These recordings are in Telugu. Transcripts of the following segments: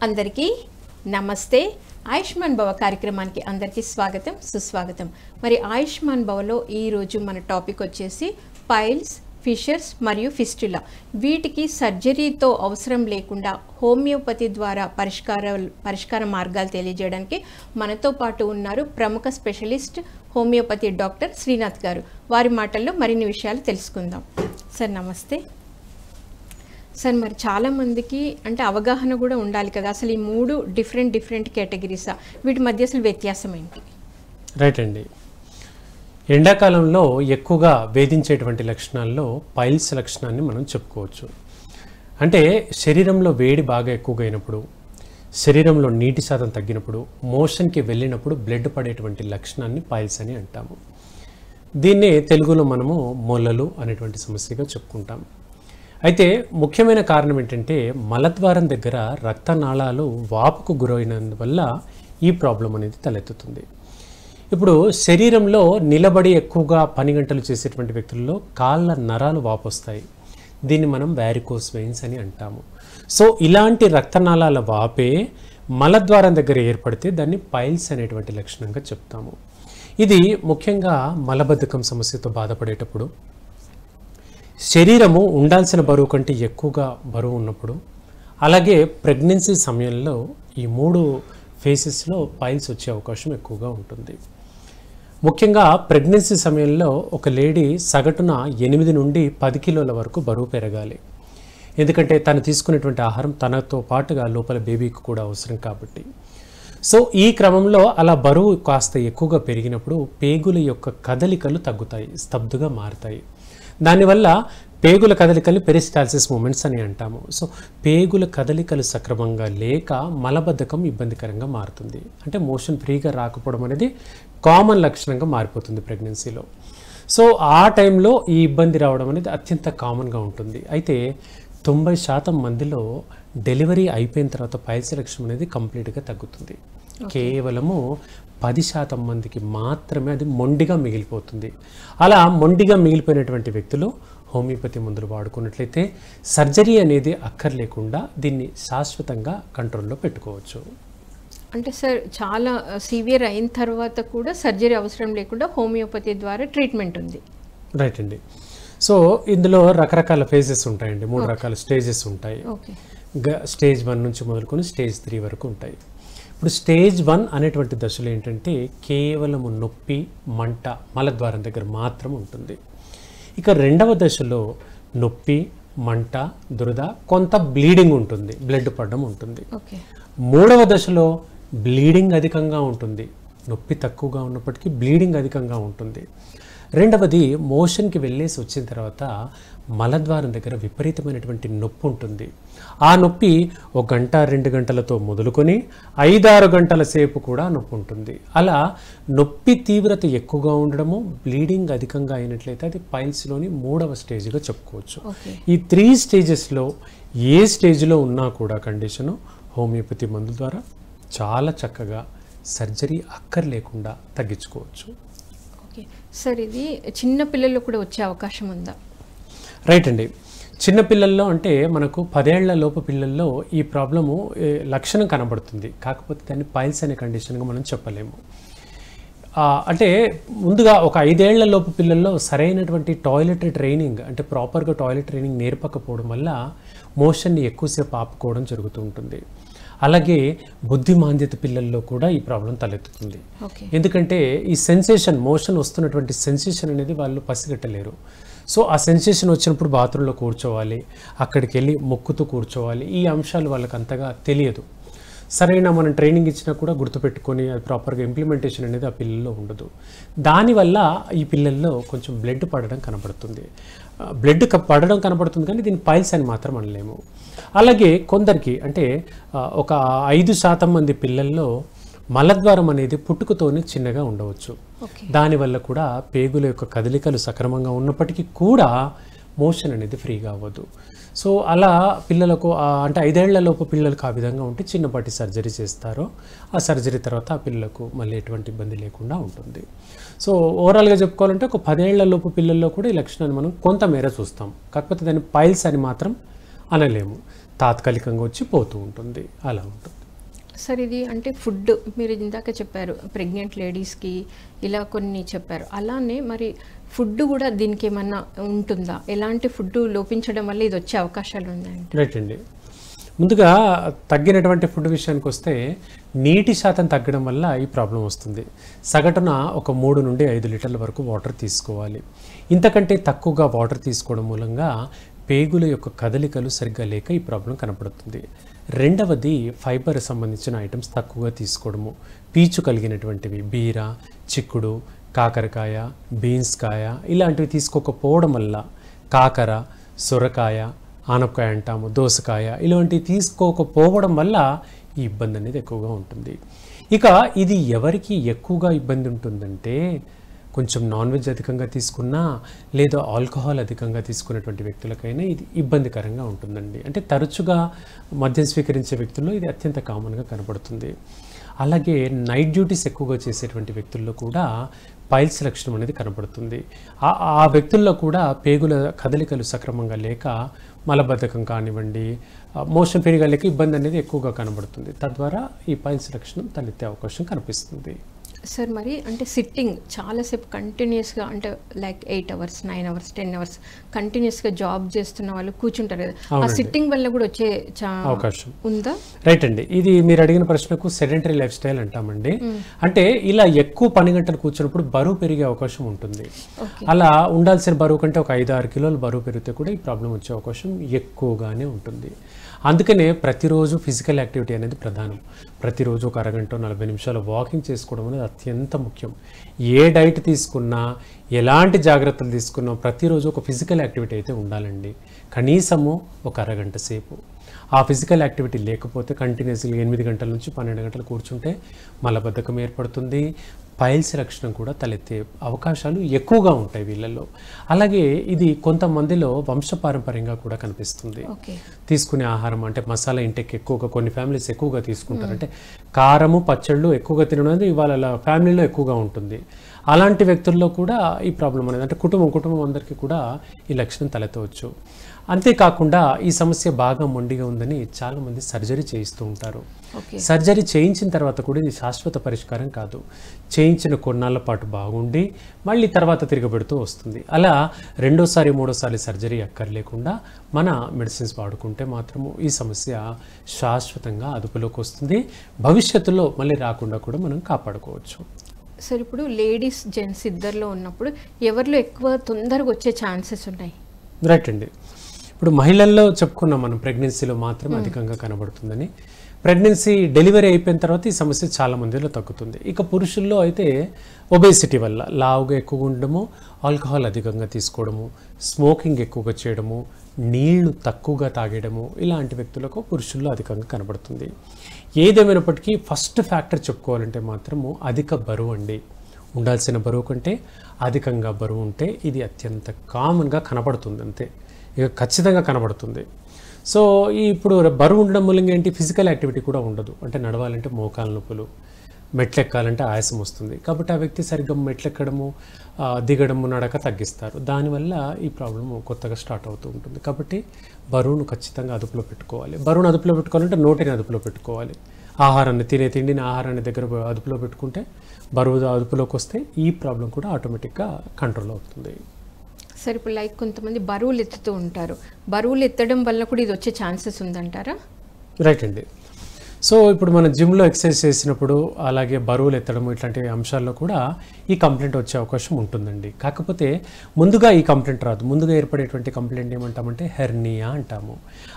అందరికీ నమస్తే. ఆయుష్మాన్ భవ కార్యక్రమానికి అందరికీ స్వాగతం, సుస్వాగతం. మరి ఆయుష్మాన్ భవలో ఈరోజు మన టాపిక్ వచ్చేసి పైల్స్, ఫిషర్స్ మరియు ఫిస్టులా. వీటికి సర్జరీతో అవసరం లేకుండా హోమియోపతి ద్వారా పరిష్కార మార్గాలు తెలియజేయడానికి మనతో పాటు ఉన్నారు ప్రముఖ స్పెషలిస్ట్ హోమియోపతి డాక్టర్ శ్రీనాథ్ గారు. వారి మాటల్లో మరిన్ని విషయాలు తెలుసుకుందాం. సార్ నమస్తే. సార్, మరి చాలామందికి అంటే అవగాహన కూడా ఉండాలి కదా, అసలు ఈ మూడు డిఫరెంట్ కేటగిరీసా, వీటి మధ్య అసలు వ్యత్యాసం ఏంటి? రైట్ అండి. ఎండాకాలంలో ఎక్కువగా వేధించేటువంటి లక్షణాల్లో పైల్స్ లక్షణాన్ని మనం చెప్పుకోవచ్చు. అంటే శరీరంలో వేడి బాగా ఎక్కువగా అయినప్పుడు, శరీరంలో నీటి శాతం తగ్గినప్పుడు, మోషన్కి వెళ్ళినప్పుడు బ్లడ్ పడేటువంటి లక్షణాన్ని పైల్స్ అని అంటాము. దీన్నే తెలుగులో మనము మొలలు అనేటువంటి సమస్యగా చెప్పుకుంటాం. అయితే ముఖ్యమైన కారణం ఏంటంటే మలద్వారం దగ్గర రక్తనాళాలు వాపుకు గురైనందువల్ల ఈ ప్రాబ్లం అనేది తలెత్తుతుంది. ఇప్పుడు శరీరంలో నిలబడి ఎక్కువగా పని గంటలు చేసేటువంటి వ్యక్తుల్లో కాళ్ళ నరాలు వాపు వస్తాయి. దీన్ని మనం వ్యారికోస్ వెయిన్స్ అని అంటాము. సో ఇలాంటి రక్తనాళాల వాపే మలద్వారం దగ్గర ఏర్పడితే దాన్ని పైల్స్ అనేటువంటి లక్షణంగా చెప్తాము. ఇది ముఖ్యంగా మలబద్ధకం సమస్యతో బాధపడేటప్పుడు, శరీరము ఉండాల్సిన బరువు కంటే ఎక్కువగా బరువు ఉన్నప్పుడు, అలాగే ప్రెగ్నెన్సీ సమయంలో ఈ మూడు ఫేసెస్లో పైల్స్ వచ్చే అవకాశం ఎక్కువగా ఉంటుంది. ముఖ్యంగా ప్రెగ్నెన్సీ సమయంలో ఒక లేడీ సగటున 8 నుండి 10 కిలోల వరకు బరువు పెరగాలి. ఎందుకంటే తను తీసుకునేటువంటి ఆహారం తనతో పాటుగా లోపల బేబీకి కూడా అవసరం కాబట్టి. సో ఈ క్రమంలో అలా బరువు కాస్త ఎక్కువగా పెరిగినప్పుడు పేగుల యొక్క కదలికలు తగ్గుతాయి, స్తబ్దుగా మారుతాయి. దానివల్ల పేగుల కదలికలు పెరిస్టాల్సిస్ మూమెంట్స్ అని అంటాము. సో పేగుల కదలికలు సక్రమంగా లేక మలబద్ధకం ఇబ్బందికరంగా మారుతుంది. అంటే మోషన్ ఫ్రీగా రాకపోవడం అనేది కామన్ లక్షణంగా మారిపోతుంది ప్రెగ్నెన్సీలో. సో ఆ టైంలో ఈ ఇబ్బంది రావడం అనేది అత్యంత కామన్గా ఉంటుంది. అయితే 90% మందిలో డెలివరీ అయిపోయిన తర్వాత పైల్స్ లక్షణం అనేది కంప్లీట్గా తగ్గుతుంది. కేవలము 10% మందికి మాత్రమే అది మొండిగా మిగిలిపోతుంది. అలా మొండిగా మిగిలిపోయినటువంటి వ్యక్తులు హోమియోపతి మందులు వాడుకున్నట్లయితే సర్జరీ అనేది అక్కర్లేకుండా దీన్ని శాశ్వతంగా కంట్రోల్లో పెట్టుకోవచ్చు. అంటే సార్, చాలా సివియర్ అయిన తర్వాత కూడా సర్జరీ అవసరం లేకుండా హోమియోపతి ద్వారా ట్రీట్మెంట్ ఉంది. రైట్ అండి. సో ఇందులో రకరకాల ఫేజెస్ ఉంటాయండి, 3 రకాల స్టేజెస్ ఉంటాయి. స్టేజ్ 1 నుంచి మొదలుకొని స్టేజ్ 3 వరకు ఉంటాయి. ఇప్పుడు స్టేజ్ 1 అనేటువంటి దశలో ఏంటంటే కేవలము నొప్పి, మంట మలద్వారం దగ్గర మాత్రం ఉంటుంది. ఇక రెండవ దశలో నొప్పి, మంట, దురద, కొంత బ్లీడింగ్ ఉంటుంది, బ్లడ్ పడడం ఉంటుంది. మూడవ దశలో బ్లీడింగ్ అధికంగా ఉంటుంది, నొప్పి తక్కువగా ఉన్నప్పటికీ బ్లీడింగ్ అధికంగా ఉంటుంది. రెండవది మోషన్కి వెళ్ళేసి వచ్చిన తర్వాత మలద్వారం దగ్గర విపరీతమైనటువంటి నొప్పి ఉంటుంది. ఆ నొప్పి 1 గంట 2 గంటలతో మొదలుకొని 5-6 గంటల సేపు కూడా నొప్పి ఉంటుంది. అలా నొప్పి తీవ్రత ఎక్కువగా ఉండడము, బ్లీడింగ్ అధికంగా అయినట్లయితే అది పైల్స్లోని 3వ స్టేజ్గా చెప్పుకోవచ్చు. ఈ 3 స్టేజెస్లో ఏ స్టేజ్లో ఉన్నా కూడా కండిషను హోమియోపతి మందుల ద్వారా చాలా చక్కగా సర్జరీ అక్కర్లేకుండా తగ్గించుకోవచ్చు. సార్, ఇది చిన్న పిల్లల్లో కూడా వచ్చే అవకాశం ఉందా? రైట్ అండి. చిన్నపిల్లల్లో అంటే మనకు 10 ఏళ్ల లోపు పిల్లల్లో ఈ ప్రాబ్లము లక్షణం కనబడుతుంది. కాకపోతే దాన్ని పైల్స్ అనే కండిషన్గా మనం చెప్పలేము. అంటే ముందుగా ఒక 5 ఏళ్ల లోపు పిల్లల్లో సరైనటువంటి టాయిలెటరీ ట్రైనింగ్, అంటే ప్రాపర్గా టాయిలెట్ ట్రైనింగ్ నేర్పకపోవడం వల్ల మోషన్ని ఎక్కువసేపు ఆపుకోవడం జరుగుతూ ఉంటుంది. అలాగే బుద్ధిమాంద్యత పిల్లల్లో కూడా ఈ ప్రాబ్లం తలెత్తుతుంది. ఎందుకంటే ఈ సెన్సేషన్, మోషన్ వస్తున్నటువంటి సెన్సేషన్ అనేది వాళ్ళు పసిగట్టలేరు. సో ఆ సెన్సేషన్ వచ్చినప్పుడు బాత్రూంలో కూర్చోవాలి, అక్కడికి వెళ్ళి మొక్కుతూ కూర్చోవాలి, ఈ అంశాలు వాళ్ళకి అంతగా తెలియదు. సరైన మనం ట్రైనింగ్ ఇచ్చినా కూడా గుర్తుపెట్టుకొని అది ప్రాపర్గా ఇంప్లిమెంటేషన్ అనేది ఆ పిల్లల్లో ఉండదు. దానివల్ల ఈ పిల్లల్లో కొంచెం బ్లడ్ పడడం కనబడుతుంది. బ్లడ్ పడడం కనబడుతుంది కానీ దీన్ని పైల్స్ అని మాత్రం అనలేము. అలాగే కొందరికి అంటే ఒక 5% మంది పిల్లల్లో మలద్వారం అనేది పుట్టుకతోనే చిన్నగా ఉండవచ్చు. దానివల్ల కూడా పేగుల యొక్క కదలికలు సక్రమంగా ఉన్నప్పటికీ కూడా మోషన్ అనేది ఫ్రీగా అవ్వదు. సో అలా పిల్లలకు అంటే 5 ఏళ్ల లోపు పిల్లలకు ఆ విధంగా ఉంటే చిన్నపాటి సర్జరీ చేస్తారో ఆ సర్జరీ తర్వాత ఆ పిల్లలకు మళ్ళీ ఎటువంటి ఇబ్బంది లేకుండా ఉంటుంది. సో ఓవరాల్గా చెప్పుకోవాలంటే ఒక 10 ఏళ్ల లోపు పిల్లల్లో కూడా ఈ లక్షణాన్ని మనం కొంతమేర చూస్తాం. కాకపోతే దాన్ని పైల్స్ అని మాత్రం అనలేము. తాత్కాలికంగా వచ్చి పోతూ ఉంటుంది, అలా ఉంటుంది. సార్ ఇది అంటే ఫుడ్ మీరు ఇందాక చెప్పారు ప్రెగ్నెంట్ లేడీస్కి ఇలా కొన్ని చెప్పారు, అలానే మరి ఫుడ్ కూడా దీనికి ఏమన్నా ఉంటుందా? ఎలాంటి ఫుడ్ లోపించడం వల్ల ఇది వచ్చే అవకాశాలు ఉన్నాయంటే? రైట్ అండి. ముందుగా తగ్గినటువంటి ఫుడ్ విషయానికి వస్తే నీటి శాతం తగ్గడం వల్ల ఈ ప్రాబ్లం వస్తుంది. సగటున ఒక 3 నుండి 5 లీటర్ల వరకు వాటర్ తీసుకోవాలి. ఇంతకంటే తక్కువగా వాటర్ తీసుకోవడం మూలంగా పేగుల యొక్క కదలికలు సరిగ్గా లేక ఈ ప్రాబ్లం కనపడుతుంది. రెండవది ఫైబర్ సంబంధించిన ఐటమ్స్ తక్కువగా తీసుకోవడము. పీచు కలిగినటువంటివి బీర, చిక్కుడు, కాకరకాయ, బీన్స్ కాయ ఇలాంటివి తీసుకోకపోవడం వల్ల కాకర, సొరకాయ, ఆనపకాయ అంటాము, దోసకాయ ఇలాంటివి తీసుకోకపోవడం వల్ల ఈ ఇబ్బంది అనేది ఎక్కువగా ఉంటుంది. ఇక ఇది ఎవరికి ఎక్కువగా ఇబ్బంది ఉంటుందంటే కొంచెం నాన్ వెజ్ అధికంగా తీసుకున్నా లేదా ఆల్కహాల్ అధికంగా తీసుకున్నటువంటి వ్యక్తులకైనా ఇది ఇబ్బందికరంగా ఉంటుందండి. అంటే తరచుగా మద్యం స్వీకరించే వ్యక్తుల్లో ఇది అత్యంత కామన్గా కనబడుతుంది. అలాగే నైట్ డ్యూటీస్ ఎక్కువగా చేసేటువంటి వ్యక్తుల్లో కూడా పైల్స్ లక్షణం అనేది కనబడుతుంది. ఆ వ్యక్తుల్లో కూడా పేగుల కదలికలు సక్రమంగా లేక మలబద్ధకం కానివ్వండి, మోషన్ ఫ్రీగా లేక ఇబ్బంది అనేది ఎక్కువగా కనబడుతుంది. తద్వారా ఈ పైల్స్ లక్షణం తలెత్తే అవకాశం కనిపిస్తుంది. సార్ మరి అంటే సిట్టింగ్ చాలాసేపు కంటిన్యూస్గా అంటే లైక్ 8 అవర్స్ 9 అవర్స్ 10 అవర్స్ కంటిన్యూస్గా జాబ్ చేస్తున్న వాళ్ళు కూర్చుంటారు కదా, ఆ సిట్టింగ్ వల్ల కూడా వచ్చే అవకాశం ఉందా? రైట్ అండి. ఇది మీరు అడిగిన ప్రశ్నకు సెడెంటరీ లైఫ్ స్టైల్ అంటామండి. అంటే ఇలా ఎక్కువ పని గంటలు కూర్చున్నప్పుడు బరువు పెరిగే అవకాశం ఉంటుంది. అలా ఉండాల్సిన బరువు కంటే ఒక 5-6 కిలోలు బరువు పెరిగితే కూడా ఈ ప్రాబ్లం వచ్చే అవకాశం ఎక్కువగానే ఉంటుంది. అందుకనే ప్రతిరోజు ఫిజికల్ యాక్టివిటీ అనేది ప్రధానం. ప్రతిరోజు ఒక అరగంట 40 నిమిషాలు వాకింగ్ చేసుకోవడం అనేది అత్యంత ముఖ్యం. ఏ డైట్ తీసుకున్నా, ఎలాంటి జాగ్రత్తలు తీసుకున్నా ప్రతిరోజు ఒక ఫిజికల్ యాక్టివిటీ అయితే ఉండాలండి. కనీసము ఒక అరగంట సేపు. ఆ ఫిజికల్ యాక్టివిటీ లేకపోతే కంటిన్యూస్గా 8 గంటల నుంచి 12 గంటలు కూర్చుంటే మలబద్ధకం ఏర్పడుతుంది. పైల్స్ లక్షణం కూడా తలెత్తే అవకాశాలు ఎక్కువగా ఉంటాయి వీళ్ళల్లో. అలాగే ఇది కొంతమందిలో వంశపారంపర్యంగా కూడా కనిపిస్తుంది. తీసుకునే ఆహారం అంటే మసాలా ఇంటెక్ ఎక్కువగా కొన్ని ఫ్యామిలీస్ ఎక్కువగా తీసుకుంటారు. అంటే కారము పచ్చళ్ళు ఎక్కువగా తినడం అనేది వాళ్ళ ఫ్యామిలీలో ఎక్కువగా ఉంటుంది. అలాంటి వ్యక్తుల్లో కూడా ఈ ప్రాబ్లం అనేది అంటే కుటుంబం అందరికీ కూడా ఈ లక్షణం తలెత్తవచ్చు. అంతేకాకుండా ఈ సమస్య బాగా మొండిగా ఉందని చాలామంది సర్జరీ చేయిస్తూ ఉంటారు. సర్జరీ చేయించిన తర్వాత కూడా ఇది శాశ్వత పరిష్కారం కాదు. చేయించిన కొన్నాళ్ళ పాటు బాగుండి మళ్ళీ తర్వాత తిరగబెడుతూ వస్తుంది. అలా రెండోసారి మూడోసారి సర్జరీ అక్కర్లేకుండా మన మెడిసిన్స్ వాడుకుంటే మాత్రము ఈ సమస్య శాశ్వతంగా అదుపులోకి వస్తుంది. భవిష్యత్తులో మళ్ళీ రాకుండా కూడా మనం కాపాడుకోవచ్చు. సార్ ఇప్పుడు లేడీస్ జెంట్స్ ఇద్దరిలో ఉన్నప్పుడు ఎవరిలో ఎక్కువ తొందరగా వచ్చే ఛాన్సెస్ ఉన్నాయి? రైట్ అండి. ఇప్పుడు మహిళల్లో చెప్పుకున్నాం మనం ప్రెగ్నెన్సీలో మాత్రం అధికంగా కనబడుతుందని. ప్రెగ్నెన్సీ డెలివరీ అయిపోయిన తర్వాత ఈ సమస్య చాలా మందిలో తగ్గుతుంది. ఇక పురుషుల్లో అయితే ఒబేసిటీ వల్ల లావుగా ఎక్కువగా ఉండడము, ఆల్కహాల్ అధికంగా తీసుకోవడము, స్మోకింగ్ ఎక్కువగా చేయడము, నీళ్లు తక్కువగా తాగడము ఇలాంటి వ్యక్తులకు పురుషుల్లో అధికంగా కనబడుతుంది. ఏదేమైనప్పటికీ ఫస్ట్ ఫ్యాక్టర్ చెప్పుకోవాలంటే మాత్రము అధిక బరువు అండి. ఉండాల్సిన బరువు కంటే అధికంగా బరువు ఉంటే ఇది అత్యంత కామన్గా కనబడుతుంది. అంతే, ఇక ఖచ్చితంగా కనబడుతుంది. సో ఇప్పుడు బరువు ఉండడం మూలంగా ఏంటి, ఫిజికల్ యాక్టివిటీ కూడా ఉండదు. అంటే నడవాలంటే మోకాలు నొప్పులు, మెట్లెక్కాలంటే ఆయాసం వస్తుంది. కాబట్టి ఆ వ్యక్తి సరిగ్గా మెట్లెక్కడము దిగడము నడక తగ్గిస్తారు. దానివల్ల ఈ ప్రాబ్లము కొత్తగా స్టార్ట్ అవుతూ ఉంటుంది. కాబట్టి బరువును ఖచ్చితంగా అదుపులో పెట్టుకోవాలి. బరువును అదుపులో పెట్టుకోవాలంటే నోటిని అదుపులో పెట్టుకోవాలి. ఆహారాన్ని తిండిని ఆహారాన్ని దగ్గర అదుపులో పెట్టుకుంటే బరువు అదుపులోకి వస్తే ఈ ప్రాబ్లం కూడా ఆటోమేటిక్గా కంట్రోల్ అవుతుంది. సరే, ఇప్పుడు లైక్ కొంతమంది బరువులు ఎత్తుతూ ఉంటారు. బరువులు ఎత్తడం వల్ల కూడా ఇది వచ్చే ఛాన్సెస్ ఉందంటారా? రైట్ అండి. సో ఇప్పుడు మనం జిమ్లో ఎక్సర్సైజ్ చేసినప్పుడు అలాగే బరువులు ఎత్తడం ఇట్లాంటి అంశాల్లో కూడా ఈ కంప్లైంట్ వచ్చే అవకాశం ఉంటుందండి. కాకపోతే ముందుగా ఈ కంప్లైంట్ రాదు. ముందుగా ఏర్పడేటువంటి కంప్లైంట్ ఏమంటామంటే హెర్నియా అంటాము.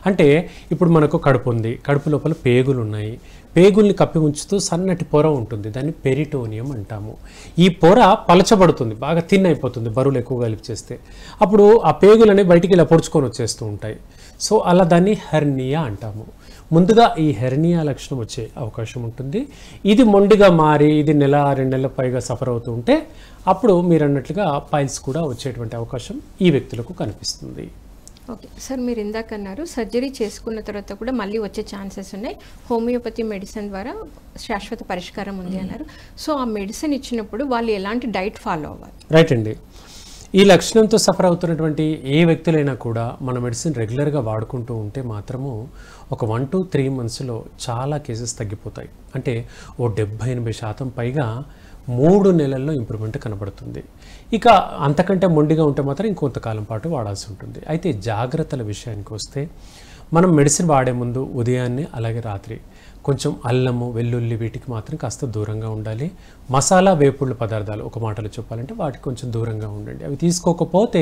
అంటే ఇప్పుడు మనకు కడుపు ఉంది, కడుపు లోపల పేగులు ఉన్నాయి. పేగుల్ని కప్పి ఉంచుతూ సన్నటి పొర ఉంటుంది, దాన్ని పెరిటోనియం అంటాము. ఈ పొర పలచబడుతుంది, బాగా థిన్ అయిపోతుంది బరువులు ఎక్కువగా కలిపి చేస్తే. అప్పుడు ఆ పేగులని బయటికి ఇలా పొడుచుకొని వచ్చేస్తూ ఉంటాయి. సో అలా దాన్ని హెర్నియా అంటాము. ముందుగా ఈ హెర్నియా లక్షణం వచ్చే అవకాశం ఉంటుంది. ఇది మొండిగా మారి ఇది 1-2 నెలల పైగా సఫర్ అవుతూ ఉంటే అప్పుడు మీరు అన్నట్లుగా పైల్స్ కూడా వచ్చేటువంటి అవకాశం ఈ వ్యక్తులకు కనిపిస్తుంది. ఓకే సార్, మీరు ఇందాక అన్నారు సర్జరీ చేసుకున్న తర్వాత కూడా మళ్ళీ వచ్చే ఛాన్సెస్ ఉన్నాయి, హోమియోపతి మెడిసిన్ ద్వారా శాశ్వత పరిష్కారం ఉంది అన్నారు. సో ఆ మెడిసిన్ ఇచ్చినప్పుడు వాళ్ళు ఎలాంటి డైట్ ఫాలో అవ్వాలి? రైట్ అండి. ఈ లక్షణంతో సఫర్ అవుతున్నటువంటి ఏ వ్యక్తులైనా కూడా మన మెడిసిన్ రెగ్యులర్గా వాడుకుంటూ ఉంటే మాత్రము ఒక 1 to 3 monthsలో చాలా కేసెస్ తగ్గిపోతాయి. అంటే ఓ 70-80% పైగా 3 నెలల్లో ఇంప్రూవ్మెంట్ కనబడుతుంది. ఇక అంతకంటే మొండిగా ఉంటే మాత్రం ఇంకొంతకాలం పాటు వాడాల్సి ఉంటుంది. అయితే జాగ్రత్తల విషయానికి వస్తే మనం మెడిసిన్ వాడే ముందు ఉదయాన్నే అలాగే రాత్రి కొంచెం అల్లము వెల్లుల్లి వీటికి మాత్రం కాస్త దూరంగా ఉండాలి. మసాలా వేపుళ్ళ పదార్థాలు ఒక మాటలో చెప్పాలంటే వాటికి కొంచెం దూరంగా ఉండండి. అవి తీసుకోకపోతే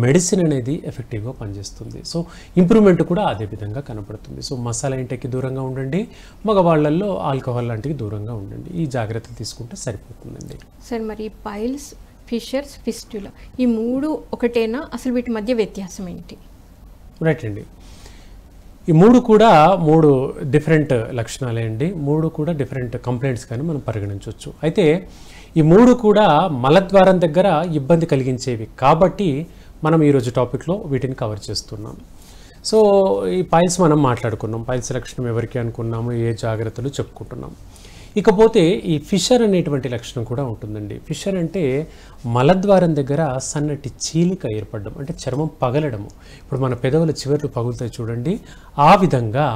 మెడిసిన్ అనేది ఎఫెక్టివ్గా పనిచేస్తుంది. సో ఇంప్రూవ్మెంట్ కూడా అదే విధంగా కనపడుతుంది. సో మసాలా ఇంటికి దూరంగా ఉండండి, మగవాళ్ళల్లో ఆల్కహాల్ లాంటివి దూరంగా ఉండండి. ఈ జాగ్రత్తలు తీసుకుంటే సరిపోతుందండి. సార్ మరి పైల్స్, ఫిషర్స్, ఫిస్టులా ఈ 3 ఒకటేనా? అసలు వీటి మధ్య వ్యత్యాసం ఏంటి? రైట్ అండి. ఈ 3 కూడా 3 డిఫరెంట్ లక్షణాలే అండి. 3 కూడా డిఫరెంట్ కంప్లైంట్స్ కానీ మనం పరిగణించవచ్చు. అయితే ఈ 3 కూడా మలద్వారం దగ్గర ఇబ్బంది కలిగించేవి కాబట్టి మనం ఈరోజు టాపిక్లో వీటిని కవర్ చేస్తున్నాం. సో ఈ పైల్స్ మనం మాట్లాడుకున్నాం, పైల్స్ లక్షణం ఎవరికి అనుకున్నాము, ఏ జాగ్రత్తలు చెప్పుకుంటున్నాం. ఇకపోతే ఈ ఫిషర్ అనేటువంటి లక్షణం కూడా ఉంటుందండి. ఫిషర్ అంటే మలద్వారం దగ్గర సన్నటి చీలిక ఏర్పడడం, అంటే చర్మం పగలడము. ఇప్పుడు మన పెదవుల చివర్లు పగులుతాయి చూడండి, ఆ విధంగా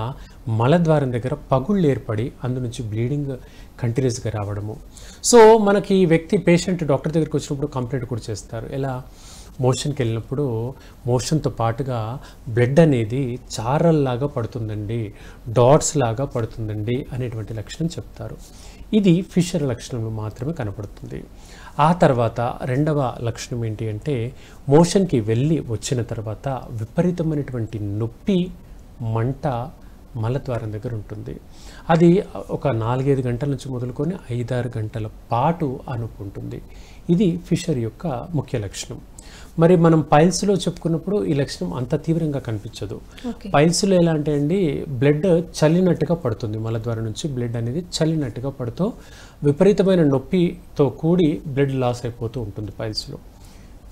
మలద్వారం దగ్గర పగుళ్ళు ఏర్పడి అందు నుంచి బ్లీడింగ్ కంటిన్యూస్గా రావడము. సో మనకి ఈ వ్యక్తి పేషెంట్ డాక్టర్ దగ్గరికి వచ్చినప్పుడు కంప్లైంట్ కూడా చేస్తారు. ఎలా? మోషన్కి వెళ్ళినప్పుడు మోషన్తో పాటుగా బ్లడ్ అనేది చారల్లాగా పడుతుందండి, డాట్స్ లాగా పడుతుందండి అనేటువంటి లక్షణం చెప్తారు. ఇది ఫిషర్ లక్షణంలో మాత్రమే కనపడుతుంది. ఆ తర్వాత రెండవ లక్షణం ఏంటి అంటే మోషన్కి వెళ్ళి వచ్చిన తర్వాత విపరీతమైనటువంటి నొప్పి, మంట మలద్వారం దగ్గర ఉంటుంది. అది ఒక 4-5 గంటల నుంచి మొదలుకొని 5-6 గంటల పాటు ఆ నొప్పి ఉంటుంది. ఇది ఫిషర్ యొక్క ముఖ్య లక్షణం. మరి మనం పైల్స్లో చెప్పుకున్నప్పుడు ఈ లక్షణం అంత తీవ్రంగా కనిపించదు. పైల్స్లో ఎలా అంటే అండి, బ్లడ్ చల్లినట్టుగా పడుతుంది, మలద్వారం నుంచి బ్లడ్ అనేది చల్లినట్టుగా పడుతూ విపరీతమైన నొప్పితో కూడి బ్లడ్ లాస్ అయిపోతూ ఉంటుంది పైల్స్లో.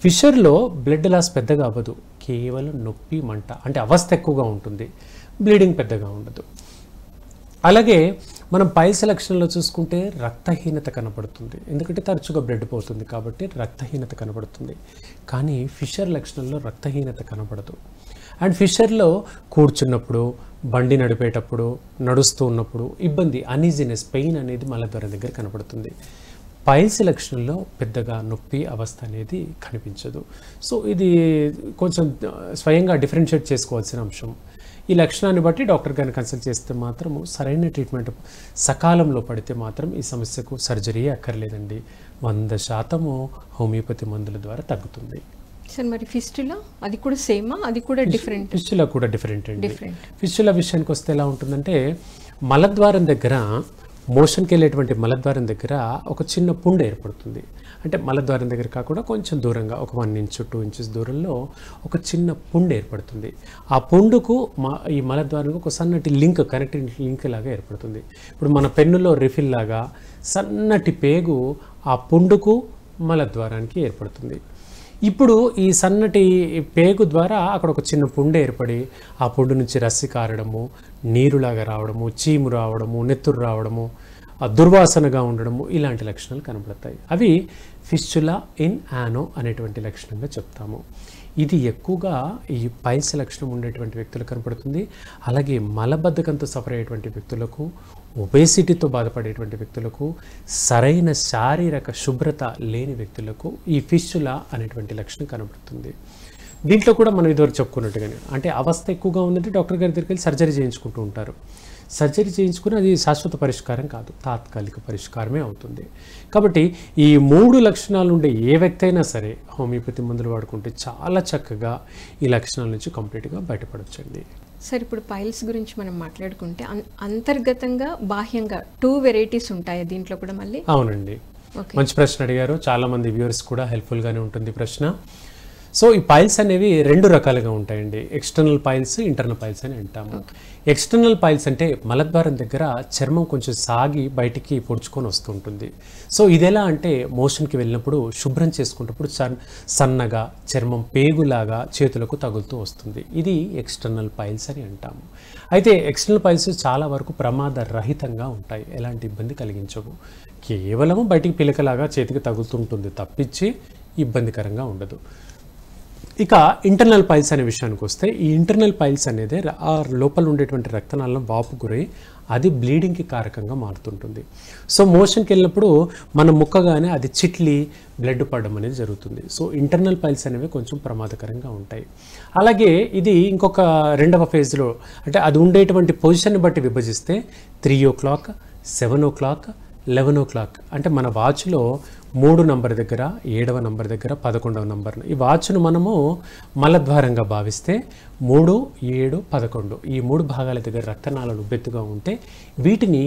ఫిషర్లో బ్లడ్ లాస్ పెద్దగా అవ్వదు, కేవలం నొప్పి, మంట, అంటే అవస్థ ఎక్కువగా ఉంటుంది, బ్లీడింగ్ పెద్దగా ఉండదు. అలాగే మనం పైల్స్ లక్షణంలో చూసుకుంటే రక్తహీనత కనబడుతుంది, ఎందుకంటే తరచుగా బ్లడ్ పోతుంది కాబట్టి రక్తహీనత కనబడుతుంది. కానీ ఫిషర్ లక్షణంలో రక్తహీనత కనబడదు. అండ్ ఫిషర్లో కూర్చున్నప్పుడు, బండి నడిపేటప్పుడు, నడుస్తూ ఉన్నప్పుడు ఇబ్బంది, అనీజినెస్, పెయిన్ అనేది మలద్వారం దగ్గర కనబడుతుంది. పైల్స్ లక్షణంలో పెద్దగా నొప్పి అవస్థ అనేది కనిపించదు. సో ఇది కొంచెం స్వయంగా డిఫరెన్షియేట్ చేసుకోవాల్సిన అంశం. ఈ లక్షణాన్ని బట్టి డాక్టర్ గారిని కన్సల్ట్ చేస్తే మాత్రము సరైన ట్రీట్మెంట్ సకాలంలో పడితే మాత్రం ఈ సమస్యకు సర్జరీ అక్కర్లేదండి. 100% హోమియోపతి మందుల ద్వారా తగ్గుతుంది. సార్ మరి ఫిస్టులా అది కూడా సేమా? అది కూడా డిఫరెంట్? ఫిస్టులా కూడా డిఫరెంట్ అండి. ఫిస్టులా విషయానికి వస్తే ఎలా ఉంటుందంటే మలద్వారం దగ్గర, మోషన్కి వెళ్ళేటువంటి మలద్వారం దగ్గర ఒక చిన్న పుండు ఏర్పడుతుంది. అంటే మలద్వారం దగ్గర కాకుండా కొంచెం దూరంగా ఒక 1 inch 2 inches దూరంలో ఒక చిన్న పుండు ఏర్పడుతుంది. ఆ పుండుకు ఈ మలద్వారానికి ఒక సన్నటి లింక్, కనెక్టింగ్ లింక్ లాగా ఏర్పడుతుంది. ఇప్పుడు మన పెన్నులో రిఫిల్ లాగా సన్నటి పేగు ఆ పుండుకు మలద్వారానికి ఏర్పడుతుంది. ఇప్పుడు ఈ సన్నటి పేగు ద్వారా అక్కడ ఒక చిన్న పుండు ఏర్పడి ఆ పుండు నుంచి రస్సి కారడము, నీరులాగా రావడము, చీము రావడము, నెత్తురు రావడము, దుర్వాసనగా ఉండడము, ఇలాంటి లక్షణాలు కనబడతాయి. అవి ఫిస్టులా ఇన్ యానో అనేటువంటి లక్షణంగా చెప్తాము. ఇది ఎక్కువగా ఈ పైల్స్ లక్షణం ఉండేటువంటి వ్యక్తులకు కనపడుతుంది. అలాగే మలబద్ధకంతో సఫర్ అయ్యేటువంటి వ్యక్తులకు, ఒబేసిటీతో బాధపడేటువంటి వ్యక్తులకు, సరైన శారీరక శుభ్రత లేని వ్యక్తులకు ఈ ఫిస్టులా అనేటువంటి లక్షణం కనబడుతుంది. దీంట్లో కూడా మనం ఇదివరకు చెప్పుకున్నట్టుగానే, అంటే అవస్థ ఎక్కువగా ఉందంటే డాక్టర్ గారి దగ్గరికి వెళ్ళి సర్జరీ చేయించుకుంటూ ఉంటారు. సర్జరీ చేయించుకుని అది శాశ్వత పరిష్కారం కాదు, తాత్కాలిక పరిష్కారమే అవుతుంది. కాబట్టి ఈ 3 లక్షణాలు ఉండే ఏ వ్యక్తి అయినా సరే హోమియోపతి మందులు వాడుకుంటే చాలా చక్కగా ఈ లక్షణాల నుంచి కంప్లీట్గా బయటపడొచ్చండి. సార్ ఇప్పుడు పైల్స్ గురించి మనం మాట్లాడుకుంటే అంతర్గతంగా, బాహ్యంగా 2 వెరైటీస్ ఉంటాయి దీంట్లో కూడా మళ్ళీ? అవునండి, మంచి ప్రశ్న అడిగారు. చాలామంది వ్యూవర్స్ కూడా హెల్ప్ఫుల్గానే ఉంటుంది ప్రశ్న. సో ఈ పైల్స్ అనేవి 2 రకాలుగా ఉంటాయండి. ఎక్స్టర్నల్ పైల్స్, ఇంటర్నల్ పైల్స్ అని అంటాము. ఎక్స్టర్నల్ పైల్స్ అంటే మలద్వారం దగ్గర చర్మం కొంచెం సాగి బయటికి పొడుచుకొని వస్తుంటుంది. సో ఇది ఎలా అంటే మోషన్కి వెళ్ళినప్పుడు శుభ్రం చేసుకున్నప్పుడు సన్నగా చర్మం పేగులాగా చేతులకు తగులుతూ వస్తుంది. ఇది ఎక్స్టర్నల్ పైల్స్ అని అంటాము. అయితే ఎక్స్టర్నల్ పైల్స్ చాలా వరకు ప్రమాదరహితంగా ఉంటాయి, ఎలాంటి ఇబ్బంది కలిగించవు. కేవలం బయటికి పిలకలాగా చేతికి తగులుతుంటుంది తప్పించి ఇబ్బందికరంగా ఉండదు. ఇక ఇంటర్నల్ పైల్స్ అనే విషయానికి వస్తే ఈ ఇంటర్నల్ పైల్స్ అనేది ఆ లోపల ఉండేటువంటి రక్తనాళం వాపు గురై అది బ్లీడింగ్కి కారకంగా మారుతుంటుంది. సో మోషన్కి వెళ్ళినప్పుడు మన ముక్కగానే అది చిట్లి బ్లడ్ పడడం అనేది జరుగుతుంది. సో ఇంటర్నల్ పైల్స్ అనేవి కొంచెం ప్రమాదకరంగా ఉంటాయి. అలాగే ఇది ఇంకొక రెండవ ఫేజ్లో అంటే అది ఉండేటువంటి పొజిషన్ని బట్టి విభజిస్తే 3 o'clock, 7 o'clock, 11 o'clock అంటే మన వాచ్లో 3 నంబర్ దగ్గర, 7వ నంబర్ దగ్గర, 11వ నంబర్ ఈ వాచ్ను మనము మలద్వారంగా భావిస్తే 3, 7, 11 ఈ 3 భాగాల దగ్గర రక్తనాళాలు ఉబ్బెత్తుగా ఉంటే వీటిని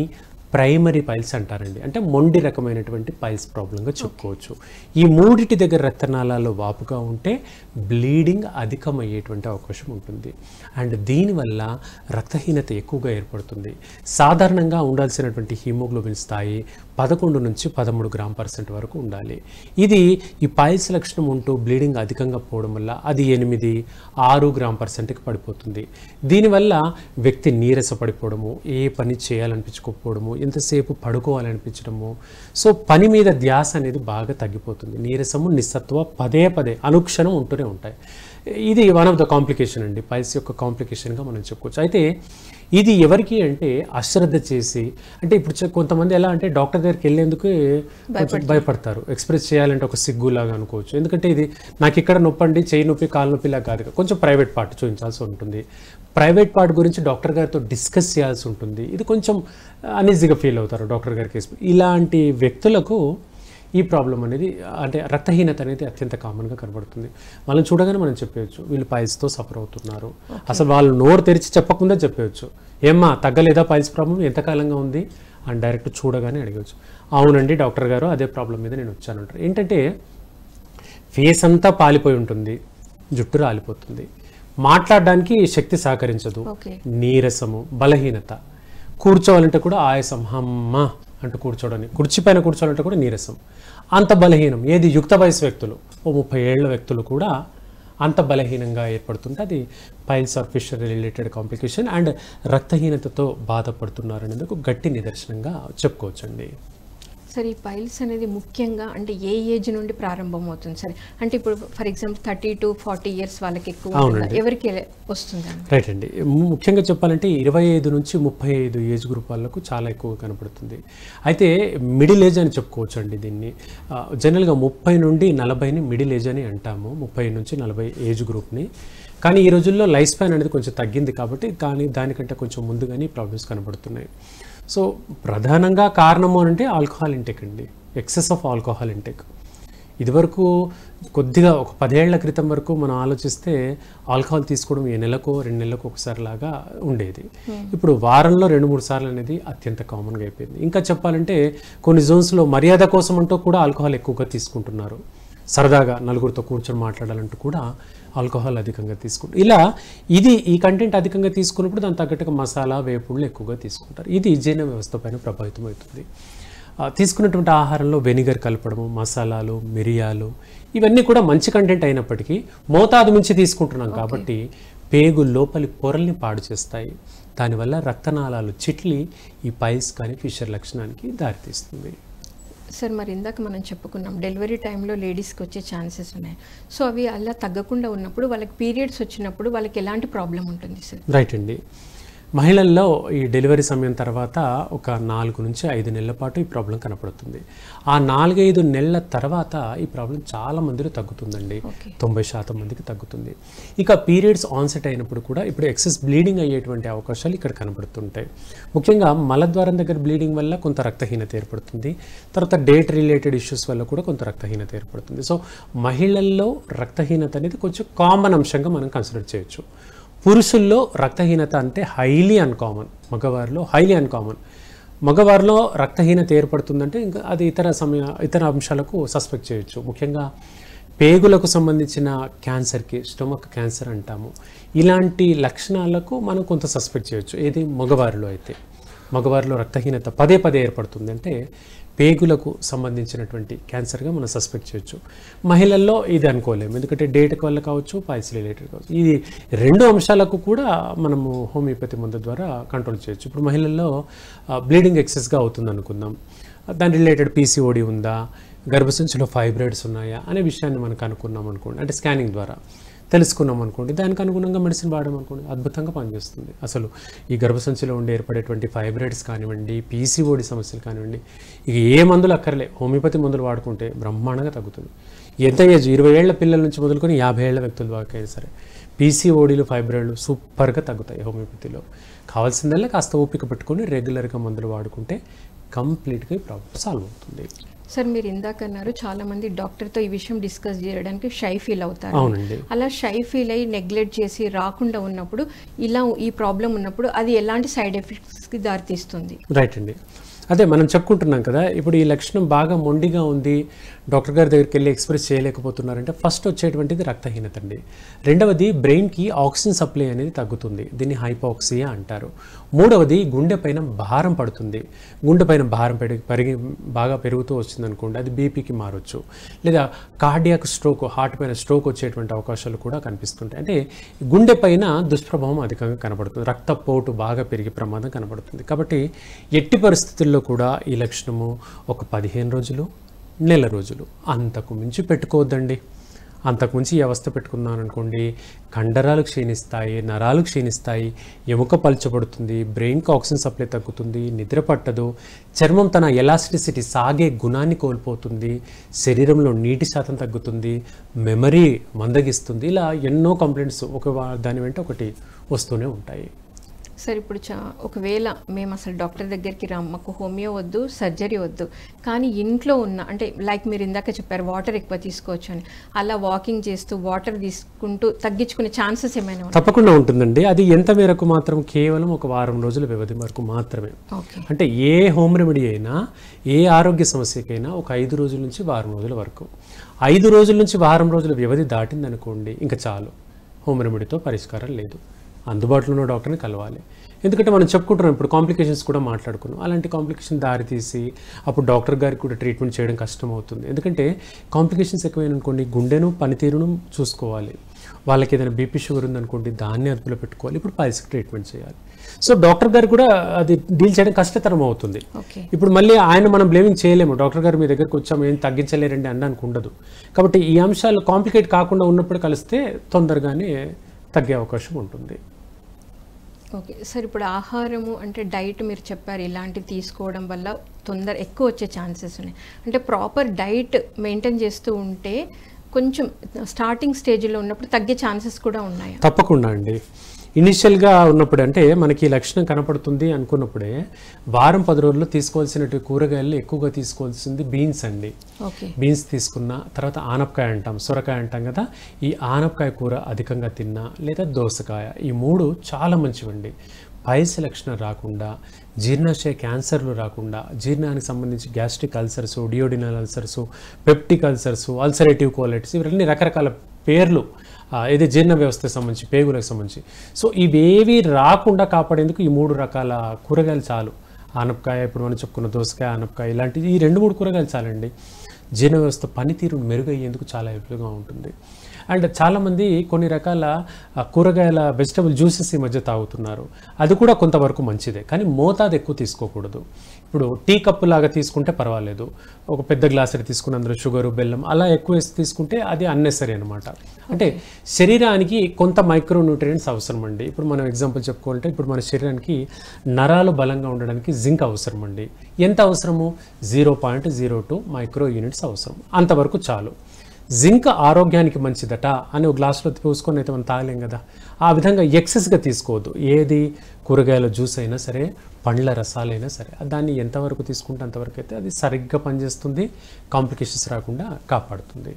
ప్రైమరీ పైల్స్ అంటారండి. అంటే మొండి రకమైనటువంటి పైల్స్ ప్రాబ్లంగా చెప్పుకోవచ్చు. ఈ మూడిటి దగ్గర రక్తనాళాల్లో వాపుగా ఉంటే బ్లీడింగ్ అధికమయ్యేటువంటి అవకాశం ఉంటుంది. అండ్ దీనివల్ల రక్తహీనత ఎక్కువగా ఏర్పడుతుంది. సాధారణంగా ఉండాల్సినటువంటి హిమోగ్లోబిన్ స్థాయి 11 నుంచి 13 g/% వరకు ఉండాలి. ఇది ఈ పైల్స్ లక్షణం ఉంటూ బ్లీడింగ్ అధికంగా పోవడం వల్ల అది 8, 6 g/%కి పడిపోతుంది. దీనివల్ల వ్యక్తి నీరస పడిపోవడము, ఏ పని చేయాలనిపించుకోకపోవడము, ఎంతసేపు పడుకోవాలనిపించడము, సో పని మీద ధ్యాస అనేది బాగా తగ్గిపోతుంది. నీరసము, నిస్సత్వ పదే అనుక్షణం ఉంటూనే ఉంటాయి. ఇది వన్ ఆఫ్ ద కాంప్లికేషన్ అండి, పైల్స్ యొక్క కాంప్లికేషన్గా మనం చెప్పుకోవచ్చు. అయితే ఇది ఎవరికి అంటే అశ్రద్ధ చేసి, అంటే ఇప్పుడు కొంతమంది ఎలా అంటే డాక్టర్ దగ్గరికి వెళ్ళేందుకు కొంచెం భయపడతారు. ఎక్స్ప్రెస్ చేయాలంటే ఒక సిగ్గులాగా అనుకోవచ్చు. ఎందుకంటే ఇది నాకు ఇక్కడ నొప్పండి, చేయి నొప్పి, కాలు నొప్పిలా కాదు, కొంచెం ప్రైవేట్ పార్ట్ చూపించాల్సి ఉంటుంది. ప్రైవేట్ పార్ట్ గురించి డాక్టర్ గారితో డిస్కస్ చేయాల్సి ఉంటుంది. ఇది కొంచెం అనీజీగా ఫీల్ అవుతారు డాక్టర్ గారికి. ఇలాంటి వ్యక్తులకు ఈ ప్రాబ్లం అనేది అంటే రక్తహీనత అనేది అత్యంత కామన్గా కనబడుతుంది. వాళ్ళని చూడగానే మనం చెప్పవచ్చు వీళ్ళు పైల్స్తో సఫర్ అవుతున్నారు. అసలు వాళ్ళు నోరు తెరిచి చెప్పకుండా చెప్పవచ్చు, ఏమ్మా తగ్గలేదా పైల్స్ ప్రాబ్లం, ఎంతకాలంగా ఉంది అని డైరెక్ట్ చూడగానే అడగవచ్చు. అవునండి డాక్టర్ గారు అదే ప్రాబ్లం మీద నేను వచ్చానంటారు. ఏంటంటే ఫేస్ అంతా పాలిపోయి ఉంటుంది, జుట్టు రాలిపోతుంది, మాట్లాడడానికి శక్తి సహకరించదు, నీరసము, బలహీనత, కూర్చోవాలంటే కూడా ఆయాసం, అమ్మ అంటూ కూర్చోడానికి, కుర్చీపైన కూర్చోవాలంటే కూడా నీరసం, అంత బలహీనం. ఏది యుక్త వయసు వ్యక్తులు, 30 ఏళ్ల వ్యక్తులు కూడా అంత బలహీనంగా ఏర్పడుతుంటే అది piles or fissure related complication and రక్తహీనతతో బాధపడుతున్నారు అనేది ఒక గట్టి నిదర్శనంగా చెప్పుకోవచ్చండి. సరే, ఈ పైల్స్ అనేది ముఖ్యంగా అంటే ఏ ఏజ్ నుండి ప్రారంభం అవుతుంది? సరే, అంటే ఇప్పుడు ఫర్ ఎగ్జాంపుల్ 30 to 40 years వాళ్ళకి ఎక్కువ ఎవరికి వస్తుంది? రైట్ అండి. ముఖ్యంగా చెప్పాలంటే 25 నుంచి 35 ఏజ్ గ్రూప్ వాళ్ళకు చాలా ఎక్కువగా కనపడుతుంది. అయితే మిడిల్ ఏజ్ అని చెప్పుకోవచ్చు అండి దీన్ని. జనరల్గా 30 నుండి 40ని మిడిల్ ఏజ్ అని అంటాము, 30 నుంచి 40 ఏజ్ గ్రూప్ని. కానీ ఈ రోజుల్లో లైఫ్ స్పాన్ అనేది కొంచెం తగ్గింది కాబట్టి కానీ దానికంటే కొంచెం ముందుగానే ప్రాబ్లమ్స్ కనబడుతున్నాయి. సో ప్రధానంగా కారణము అంటే ఆల్కహాల్ ఇంటేక్ అండి, ఎక్సెస్ ఆఫ్ ఆల్కహాల్ ఇంటేక్. ఇదివరకు కొద్దిగా ఒక 10 ఏళ్ల క్రితం వరకు మనం ఆలోచిస్తే ఆల్కహాల్ తీసుకోవడం నెలకు 2 నెలలకు ఒకసారి లాగా ఉండేది. ఇప్పుడు వారంలో 2-3 సార్లు అనేది అత్యంత కామన్గా అయిపోయింది. ఇంకా చెప్పాలంటే కొన్ని జోన్స్లో మర్యాద కోసం అంటూ కూడా ఆల్కహాల్ ఎక్కువగా తీసుకుంటున్నారు. సరదాగా నలుగురితో కూర్చొని మాట్లాడాలంటూ కూడా ఆల్కహాల్ అధికంగా తీసుకుంటారు. ఇలా ఈ కంటెంట్ అధికంగా తీసుకున్నప్పుడు దాని తగ్గట్టుగా మసాలా, వేపుళ్ళు ఎక్కువగా తీసుకుంటారు. ఇది జీర్ణ వ్యవస్థ పైన ప్రభావితం అవుతుంది. తీసుకున్నటువంటి ఆహారంలో వెనిగర్ కలపడము, మసాలాలు, మిరియాలు ఇవన్నీ కూడా మంచి కంటెంట్ అయినప్పటికీ మోతాదు మించి తీసుకుంటున్నాం కాబట్టి పేగు లోపలి పొరల్ని పాడు చేస్తాయి. దానివల్ల రక్తనాళాలు చిట్లి ఈ పైల్స్ కానీ ఫిషర్ లక్షణానికి దారితీస్తుంది. సార్, మరి ఇందాక మనం చెప్పుకున్నాం డెలివరీ టైంలో లేడీస్కి వచ్చే ఛాన్సెస్ ఉన్నాయి. సో అవి అలా తగ్గకుండా ఉన్నప్పుడు వాళ్ళకి పీరియడ్స్ వచ్చినప్పుడు వాళ్ళకి ఎలాంటి ప్రాబ్లం ఉంటుంది సార్? రైట్ అండి. మహిళల్లో ఈ డెలివరీ సమయం తర్వాత ఒక 4 నుంచి 5 నెలల పాటు ఈ ప్రాబ్లం కనపడుతుంది. ఆ 4-5 నెలల తర్వాత ఈ ప్రాబ్లం చాలా మందిలో తగ్గుతుందండి, 90% మందికి తగ్గుతుంది. ఇక పీరియడ్స్ ఆన్సెట్ అయినప్పుడు కూడా ఇప్పుడు ఎక్సెస్ బ్లీడింగ్ అయ్యేటువంటి అవకాశాలు ఇక్కడ కనపడుతుంటాయి. ముఖ్యంగా మలద్వారం దగ్గర బ్లీడింగ్ వల్ల కొంత రక్తహీనత ఏర్పడుతుంది. తర్వాత డేట్ రిలేటెడ్ ఇష్యూస్ వల్ల కూడా కొంత రక్తహీనత ఏర్పడుతుంది. సో మహిళల్లో రక్తహీనత అనేది కొంచెం కామన్ అంశంగా మనం కన్సిడర్ చేయొచ్చు. పురుషుల్లో రక్తహీనత అంటే హైలీ అన్కామన్, మగవారిలో హైలీ అన్కామన్. మగవారిలో రక్తహీనత ఏర్పడుతుందంటే ఇంకా అది ఇతర అంశాలకు సస్పెక్ట్ చేయొచ్చు. ముఖ్యంగా పేగులకు సంబంధించిన క్యాన్సర్కి, స్టొమక్ క్యాన్సర్ అంటాము, ఇలాంటి లక్షణాలకు మనం కొంత సస్పెక్ట్ చేయొచ్చు. ఏది మగవారిలో అయితే మగవారిలో రక్తహీనత పదే ఏర్పడుతుంది అంటే పేగులకు సంబంధించినటువంటి క్యాన్సర్గా మనం సస్పెక్ట్ చేయొచ్చు. మహిళల్లో ఇది అనుకోలేము, ఎందుకంటే డేట్ వల్ల కావచ్చు, పైల్స్ రిలేటెడ్ కావచ్చు. ఇది 2 అంశాలకు కూడా మనము హోమియోపతి మందు ద్వారా కంట్రోల్ చేయొచ్చు. ఇప్పుడు మహిళల్లో బ్లీడింగ్ ఎక్సెస్గా అవుతుంది అనుకుందాం, దాని రిలేటెడ్ పీసీఓడి ఉందా, గర్భసంచిలో ఫైబ్రాయిడ్స్ ఉన్నాయా అనే విషయాన్ని మనం కనుక్కున్నాం అనుకోండి, అంటే స్కానింగ్ ద్వారా తెలుసుకున్నాం అనుకోండి, దానికి అనుగుణంగా మెడిసిన్ వాడడం అనుకోండి, అద్భుతంగా పనిచేస్తుంది. అసలు ఈ గర్భసంచిలో ఉండి ఏర్పడేటువంటి ఫైబ్రాయిడ్స్ కానివ్వండి, పీసీఓడి సమస్యలు కానివ్వండి, ఇక ఏ మందులు అక్కర్లే, హోమియోపతి మందులు వాడుకుంటే బ్రహ్మాండంగా తగ్గుతుంది. ఎంత ఏజ్ 20 ఏళ్ల పిల్లల నుంచి మొదలుకొని 50 ఏళ్ల వ్యక్తుల దాకా అయినా సరే పీసీఓడీలు ఫైబ్రాయిడ్లు సూపర్గా తగ్గుతాయి హోమియోపతిలో. కావాల్సిందల్లా కాస్త ఓపిక పెట్టుకొని రెగ్యులర్గా మందులు వాడుకుంటే కంప్లీట్గా ఈ ప్రాబ్లం సాల్వ్ అవుతుంది. సార్, మీరు ఇందాక అన్నారు చాలా మంది డాక్టర్తో ఈ విషయం డిస్కస్ చేయడానికి షై ఫీల్ అవుతారు. అవునండి. అలా షై ఫీల్ అయ్యి నెగ్లెక్ట్ చేసి రాకుండా ఉన్నప్పుడు, ఇలా ఈ ప్రాబ్లం ఉన్నప్పుడు అది ఎలాంటి సైడ్ ఎఫెక్ట్స్కి దారితీస్తుంది? రైట్ అండి. అదే మనం చెప్పుకుంటున్నాం కదా, ఇప్పుడు ఈ లక్షణం బాగా మొండిగా ఉంది, డాక్టర్ గారి దగ్గరికి వెళ్ళి ఎక్స్ప్రెస్ చేయలేకపోతున్నారంటే ఫస్ట్ వచ్చేటువంటిది రక్తహీనత అండి. రెండవది బ్రెయిన్కి ఆక్సిజన్ సప్లై అనేది తగ్గుతుంది, దీన్ని హైపాక్సియా అంటారు. మూడవది గుండె పైన భారం పడుతుంది. గుండె పైన భారం బాగా పెరుగుతూ వచ్చింది అనుకోండి, అది బీపీకి మారొచ్చు. లేదా కార్డియాక్ స్ట్రోక్, హార్ట్ పైన స్ట్రోక్ వచ్చేటువంటి అవకాశాలు కూడా కనిపిస్తుంటాయి. అంటే గుండె పైన దుష్ప్రభావం అధికంగా కనబడుతుంది, రక్తపోటు బాగా పెరిగే ప్రమాదం కనబడుతుంది. కాబట్టి ఎట్టి పరిస్థితుల్లో కూడా ఈ లక్షణము ఒక 15 రోజులు, నెల రోజులు అంతకు మించి పెట్టుకోవద్దండి. అంతకుమించి ఈ అవస్థ పెట్టుకున్నాను అనుకోండి, కండరాలు క్షీణిస్తాయి, నరాలు క్షీణిస్తాయి, ఎముక పల్చబడుతుంది, బ్రెయిన్కి ఆక్సిజన్ సప్లై తగ్గుతుంది, నిద్ర పట్టదు, చర్మం తన ఎలాస్టిసిటీ సాగే గుణాన్ని కోల్పోతుంది, శరీరంలో నీటి శాతం తగ్గుతుంది, మెమరీ మందగిస్తుంది. ఇలా ఎన్నో కంప్లైంట్స్ దాని వెంట ఒకటి వస్తూనే ఉంటాయి. సార్, ఇప్పుడు ఒకవేళ మేము అసలు డాక్టర్ దగ్గరికి మాకు హోమియో వద్దు, సర్జరీ వద్దు, కానీ ఇంట్లో ఉన్న, అంటే లైక్ మీరు ఇందాక చెప్పారు వాటర్ ఎక్కువ తీసుకోవచ్చు అని, అలా వాకింగ్ చేస్తూ వాటర్ తీసుకుంటూ తగ్గించుకునే ఛాన్సెస్ ఏమైనా ఉన్నాయి? తప్పకుండా ఉంటుందండి. అది ఎంత మేరకు మాత్రం కేవలం ఒక వారం రోజుల వ్యవధి వరకు మాత్రమే. అంటే ఏ హోమ్ రెమెడీ అయినా, ఏ ఆరోగ్య సమస్యకైనా ఒక 5 రోజుల నుంచి వారం రోజుల వరకు. 5 రోజుల నుంచి వారం రోజుల వ్యవధి దాటిందనుకోండి, ఇంకా చాలు, హోమ్ రెమెడీతో పరిష్కారం లేదు, అందుబాటులో ఉన్న డాక్టర్ని కలవాలి. ఎందుకంటే మనం చెప్పుకుంటున్నాం, ఇప్పుడు కాంప్లికేషన్స్ కూడా మాట్లాడుకున్నాం. అలాంటి కాంప్లికేషన్ దారితీసి అప్పుడు డాక్టర్ గారికి కూడా ట్రీట్మెంట్ చేయడం కష్టం అవుతుంది. ఎందుకంటే కాంప్లికేషన్స్ ఎక్కువైన అనుకోండి, గుండెను పనితీరును చూసుకోవాలి, వాళ్ళకి ఏదైనా బీపీ షుగర్ ఉందనుకోండి దాన్ని అదుపులో పెట్టుకోవాలి, ఇప్పుడు పైల్స్కి ట్రీట్మెంట్ చేయాలి. సో డాక్టర్ గారు కూడా అది డీల్ చేయడం కష్టతరం అవుతుంది. ఇప్పుడు మళ్ళీ ఆయన మనం బ్లేమింగ్ చేయలేము, డాక్టర్ గారు మీ దగ్గరికి వచ్చాము ఏం తగ్గించలేరండి అనడానికి ఉండదు. కాబట్టి ఈ అంశాలు కాంప్లికేట్ కాకుండా ఉన్నప్పుడు కలిస్తే తొందరగానే తగ్గే అవకాశం ఉంటుంది. ఓకే సార్, ఇప్పుడు ఆహారము అంటే డైట్ మీరు చెప్పారు, ఇలాంటివి తీసుకోవడం వల్ల ఎక్కువ వచ్చే ఛాన్సెస్ ఉన్నాయి. అంటే ప్రాపర్ డైట్ మెయింటైన్ చేస్తూ ఉంటే కొంచెం స్టార్టింగ్ స్టేజ్లో ఉన్నప్పుడు తగ్గే ఛాన్సెస్ కూడా ఉన్నాయి? తప్పకుండా అండి. ఇనిషియల్గా ఉన్నప్పుడు అంటే మనకి లక్షణం కనపడుతుంది అనుకున్నప్పుడే వారం 10 రోజుల్లో తీసుకోవాల్సినటువంటి కూరగాయలు ఎక్కువగా తీసుకోవాల్సింది బీన్స్ అండి. బీన్స్ తీసుకున్న తర్వాత ఆనపకాయ అంటాం, సొరకాయ అంటాం కదా, ఈ ఆనపకాయ కూర అధికంగా తిన్నా, లేదా దోసకాయ, ఈ 3 చాలా మంచివండి. పైల్స్ లక్షణం రాకుండా, జీర్ణాశయ క్యాన్సర్లు రాకుండా, జీర్ణానికి సంబంధించి gastric ulcers, duodenal ulcers, peptic ulcers, ulcerative colitis, ఇవన్నీ రకరకాల పేర్లు, ఇది జీర్ణ వ్యవస్థకు సంబంధించి, పేగులకు సంబంధించి. సో ఇవేవి రాకుండా కాపాడేందుకు ఈ 3 రకాల కూరగాయలు చాలు. ఆనపకాయ, ఇప్పుడు మనం చెప్పుకున్న దోసకాయ, ఆనపకాయ, ఇలాంటివి ఈ 2-3 కూరగాయలు చాలండి. జీర్ణ వ్యవస్థ పనితీరు మెరుగయ్యేందుకు చాలా హెల్ప్గా ఉంటుంది. అండ్ చాలామంది కొన్ని రకాల కూరగాయల వెజిటబుల్ జ్యూసెస్ ఈ మధ్య తాగుతున్నారు, అది కూడా కొంతవరకు మంచిదే, కానీ మోతాదు ఎక్కువ తీసుకోకూడదు. ఇప్పుడు టీ కప్పు లాగా తీసుకుంటే పర్వాలేదు, ఒక పెద్ద గ్లాసులు తీసుకుని అందులో షుగరు, బెల్లం అలా ఎక్కువ వేసి తీసుకుంటే అది అన్నెసరీ అనమాట. అంటే శరీరానికి కొంత మైక్రో న్యూట్రియంట్స్ అవసరం అండి. ఇప్పుడు మనం ఎగ్జాంపుల్ చెప్పుకోవాలంటే, ఇప్పుడు మన శరీరానికి నరాలు బలంగా ఉండడానికి జింక్ అవసరం అండి. ఎంత అవసరము? 0.02 మైక్రో యూనిట్స్ అవసరం, అంతవరకు చాలు. జింక్ ఆరోగ్యానికి మంచిదట అని ఒక గ్లాసులో పోసుకొని అయితే మనం తాగలేం కదా, ఆ విధంగా ఎక్సెస్గా తీసుకోవద్దు. ఏది కూరగాయల జ్యూస్ అయినా సరే, పండ్ల రసాలైనా సరే, దాన్ని ఎంతవరకు తీసుకుంటే అంతవరకు అయితే అది సరిగ్గా పనిచేస్తుంది, కాంప్లికేషన్స్ రాకుండా కాపాడుతుంది.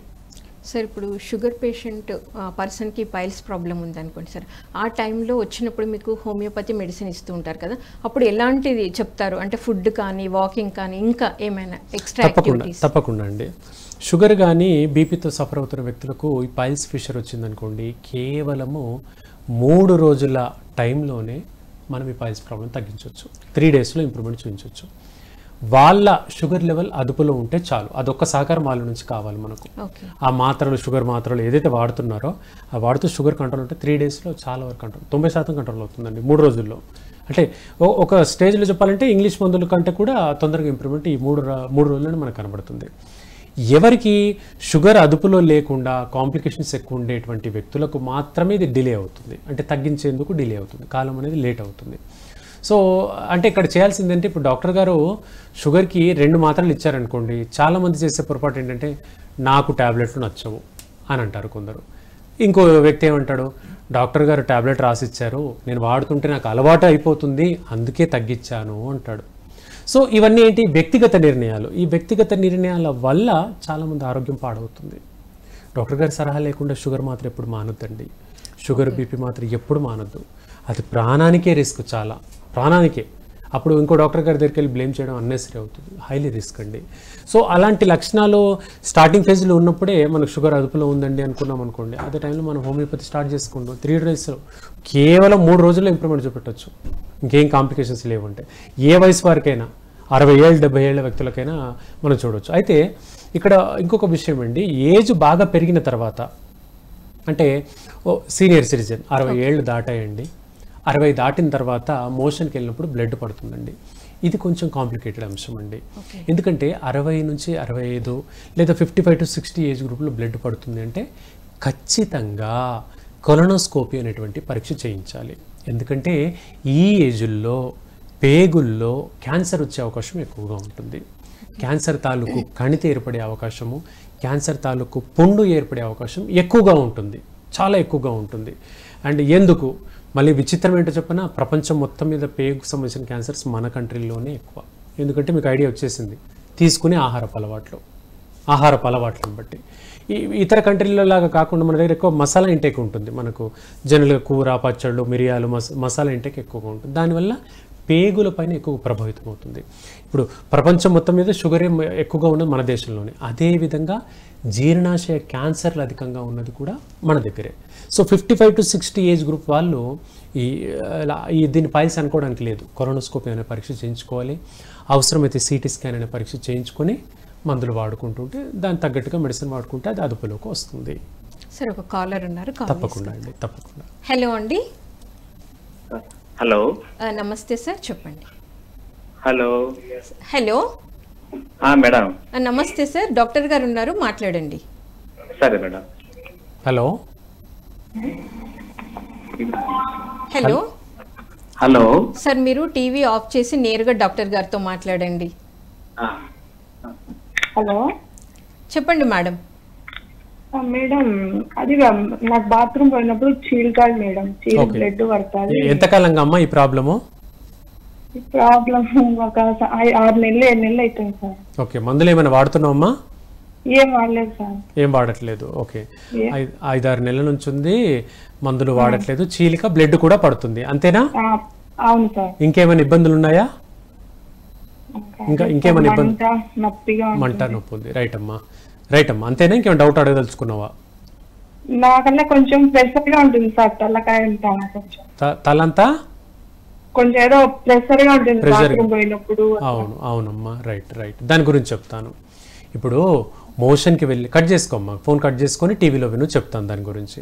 సార్, ఇప్పుడు షుగర్ పేషెంట్ పర్సన్కి పైల్స్ ప్రాబ్లం ఉందనుకోండి సార్, ఆ టైంలో వచ్చినప్పుడు మీకు హోమియోపతి మెడిసిన్ ఇస్తూ ఉంటారు కదా, అప్పుడు ఎలాంటిది చెప్తారు? అంటే ఫుడ్ కానీ, వాకింగ్ కానీ, ఇంకా ఏమైనా ఎక్స్ట్రా యాక్టివిటీస్? తప్పకుండా అండి. షుగర్ కానీ బీపీతో సఫర్ అవుతున్న వ్యక్తులకు ఈ పైల్స్ ఫిషర్ వచ్చిందనుకోండి, కేవలము 3 రోజుల టైంలోనే మనం ఈ పైల్స్ ప్రాబ్లం తగ్గించవచ్చు. 3 డేస్లో ఇంప్రూవ్మెంట్ చూపించవచ్చు. వాళ్ళ షుగర్ లెవెల్ అదుపులో ఉంటే చాలు, అదొక్క సహకారం వాళ్ళ నుంచి కావాలి మనకు. ఆ మాత్రలు, షుగర్ మాత్రలు ఏదైతే వాడుతున్నారో ఆ వాడుతూ షుగర్ కంట్రోల్ ఉంటే 3 డేస్లో చాలా వరకు కంట్రోల్, 90% కంట్రోల్ అవుతుందండి 3 రోజుల్లో. అంటే ఒక స్టేజ్లో చెప్పాలంటే ఇంగ్లీష్ మందుల కంటే కూడా తొందరగా ఇంప్రూవ్మెంట్ ఈ 3 రోజుల్లోనే మనకు కనబడుతుంది. ఎవరికి షుగర్ అదుపులో లేకుండా కాంప్లికేషన్స్ ఎక్కువ ఉండేటువంటి వ్యక్తులకు మాత్రమే ఇది డిలే అవుతుంది, అంటే తగ్గించేందుకు డిలే అవుతుంది, కాలం అనేది లేట్ అవుతుంది. సో అంటే ఇక్కడ చేయాల్సింది ఏంటంటే, ఇప్పుడు డాక్టర్ గారు షుగర్కి 2 మాత్రలు ఇచ్చారనుకోండి, చాలామంది చేసే పొరపాటు ఏంటంటే నాకు ట్యాబ్లెట్లు నచ్చవు అని అంటారు కొందరు. ఇంకో వ్యక్తి ఏమంటాడు, డాక్టర్ గారు ట్యాబ్లెట్ రాసిచ్చారు, నేను వాడుతుంటే నాకు అలవాటు అయిపోతుంది అందుకే తగ్గించాను అంటాడు. సో ఇవన్నీ ఏంటి, వ్యక్తిగత నిర్ణయాలు. ఈ వ్యక్తిగత నిర్ణయాల వల్ల చాలామంది ఆరోగ్యం పాడవుతుంది. డాక్టర్ గారి సలహా లేకుండా షుగర్ మాత్రం ఎప్పుడు మానొద్దండి, షుగర్ బీపీ మాత్రం ఎప్పుడు మానొద్దు. అది ప్రాణానికే రిస్క్, చాలా ప్రాణానికే. అప్పుడు ఇంకో డాక్టర్ గారి దగ్గరికి వెళ్ళి బ్లేమ్ చేయడం అన్నెసరీ అవుతుంది, హైలీ రిస్క్ అండి. సో అలాంటి లక్షణాలు స్టార్టింగ్ ఫేజ్లో ఉన్నప్పుడే మనకు షుగర్ అదుపులో ఉందండి అనుకున్నాం అనుకోండి, అదే టైంలో మనం హోమియోపతి స్టార్ట్ చేసుకుంటాం. 3 days కేవలం 3 రోజుల్లో ఇంప్రూవ్మెంట్ చూపెట్టవచ్చు, ఇంకేం కాంప్లికేషన్స్ లేవుంటే. ఏ వయసు వారికైనా 60 ఏళ్ళు 70 ఏళ్ళ వ్యక్తులకైనా మనం చూడవచ్చు. అయితే ఇక్కడ ఇంకొక విషయం అండి, ఏజ్ బాగా పెరిగిన తర్వాత, అంటే సీనియర్ సిటిజన్ 60 ఏళ్ళు దాటాయండి, 60 దాటిన తర్వాత మోషన్కి వెళ్ళినప్పుడు బ్లడ్ పడుతుందండి. ఇది కొంచెం కాంప్లికేటెడ్ అంశం అండి. ఎందుకంటే 60 నుంచి 65 లేదా 55 to 60 ఏజ్ గ్రూప్లో బ్లడ్ పడుతుంది అంటే ఖచ్చితంగా కొలనోస్కోపీ అనేటువంటి పరీక్ష చేయించాలి. ఎందుకంటే ఈ ఏజ్లో పేగుల్లో క్యాన్సర్ వచ్చే అవకాశం ఎక్కువగా ఉంటుంది. క్యాన్సర్ తాలూకు కణితి ఏర్పడే అవకాశము, క్యాన్సర్ తాలూకు పుండు ఏర్పడే అవకాశం ఎక్కువగా ఉంటుంది, చాలా ఎక్కువగా ఉంటుంది. అండ్ ఎందుకు మళ్ళీ విచిత్రం ఏంటో చెప్పినా, ప్రపంచం మొత్తం మీద పేగుకు సంబంధించిన క్యాన్సర్స్ మన కంట్రీలోనే ఎక్కువ. ఎందుకంటే మీకు ఐడియా వచ్చేసింది, తీసుకునే ఆహారపు అలవాట్లను బట్టి. ఇతర కంట్రీల్లో లాగా కాకుండా మన దగ్గర ఎక్కువ మసాలా ఇంటేక్ ఉంటుంది. మనకు జనరల్గా కూర, పచ్చళ్ళు, మిరియాలు, మసాలా ఇంటేక్ ఎక్కువగా ఉంటుంది. దానివల్ల పేగుల పైన ఎక్కువ ప్రభావితం అవుతుంది. ఇప్పుడు ప్రపంచం మొత్తం మీద షుగర్ ఎక్కువగా ఉన్నది మన దేశంలోనే. అదేవిధంగా జీర్ణాశయ క్యాన్సర్లు అధికంగా ఉన్నది కూడా మన దగ్గరే. సో 55 to 60 ఏజ్ గ్రూప్ వాళ్ళు దీన్ని పైల్స్ అనుకోవడానికి లేదు, కొలనోస్కోపీ అనే పరీక్ష చేయించుకోవాలి. అవసరమైతే సిటీ స్కాన్ అనే పరీక్ష చేయించుకొని మందులు వాడుకుంటుంటే, దానికి తగ్గట్టుగా మెడిసిన్ వాడుకుంటే అది అదుపులోకి వస్తుంది. సార్ ఒక కాలర్ ఉన్నారు, తప్పకుండా అండి, తప్పకుండా. హలో అండి. హలో, నమస్తే సార్, చెప్పండి. Hello hello madam. నమస్తే సార్, డాక్టర్ గారు ఉన్నారు, మాట్లాడండి. సరే madam. Hello hello hello sir, మీరు టీవీ ఆఫ్ చేసి నేరుగా డాక్టర్ గారితో మాట్లాడండి. హలో చెప్పండి మేడం. మేడం, అది నాకు బాత్రూమ్ పోయినప్పుడు చీల్కాలి మేడం, చీల్ బ్లడ్ పడుతుంది. ఎంతకాలంగా అమ్మా ఈ ప్రాబ్లము? ఈ ప్రాబ్లం ఒక 6 నెలలు 7 నెలలు అవుతుంది సార్. ఓకే, మందులు ఏమైనా వాడుతున్నావమ్మా? ఏం వాడలేదు సార్. ఏం వాడట్లేదు. ఓకే, 5-6 నెలల నుంచి ఉంది, మందులు వాడట్లేదు, చీలిక బ్లడ్ కూడా పడుతుంది, అంతేనా? అవును సార్. ఇంకేమైనా ఇబ్బందులు ఉన్నాయా? ఇంకేమైనా ఇబ్బంది? మంట, నొప్పి ఉంది. రైట్ అమ్మా, అంతేనా? ఇంకేమైనా డౌట్ అడగదలుచుకున్నావా? నాకన్నా కొంచెం ప్రెషర్ గా ఉంటుంది సార్, తలకాయ తలంతా కొంచెం ఏదో ప్రెషర్ గా ఉంటుంది బాత్రూమ్ పోయినప్పుడు. అవునమ్మా, రైట్. దాని గురించి చెప్తాను. ఇప్పుడు మోషన్కి వెళ్ళి కట్ చేసుకోమ్మా, ఫోన్ కట్ చేసుకొని టీవీలో విను, చెప్తాను దాని గురించి.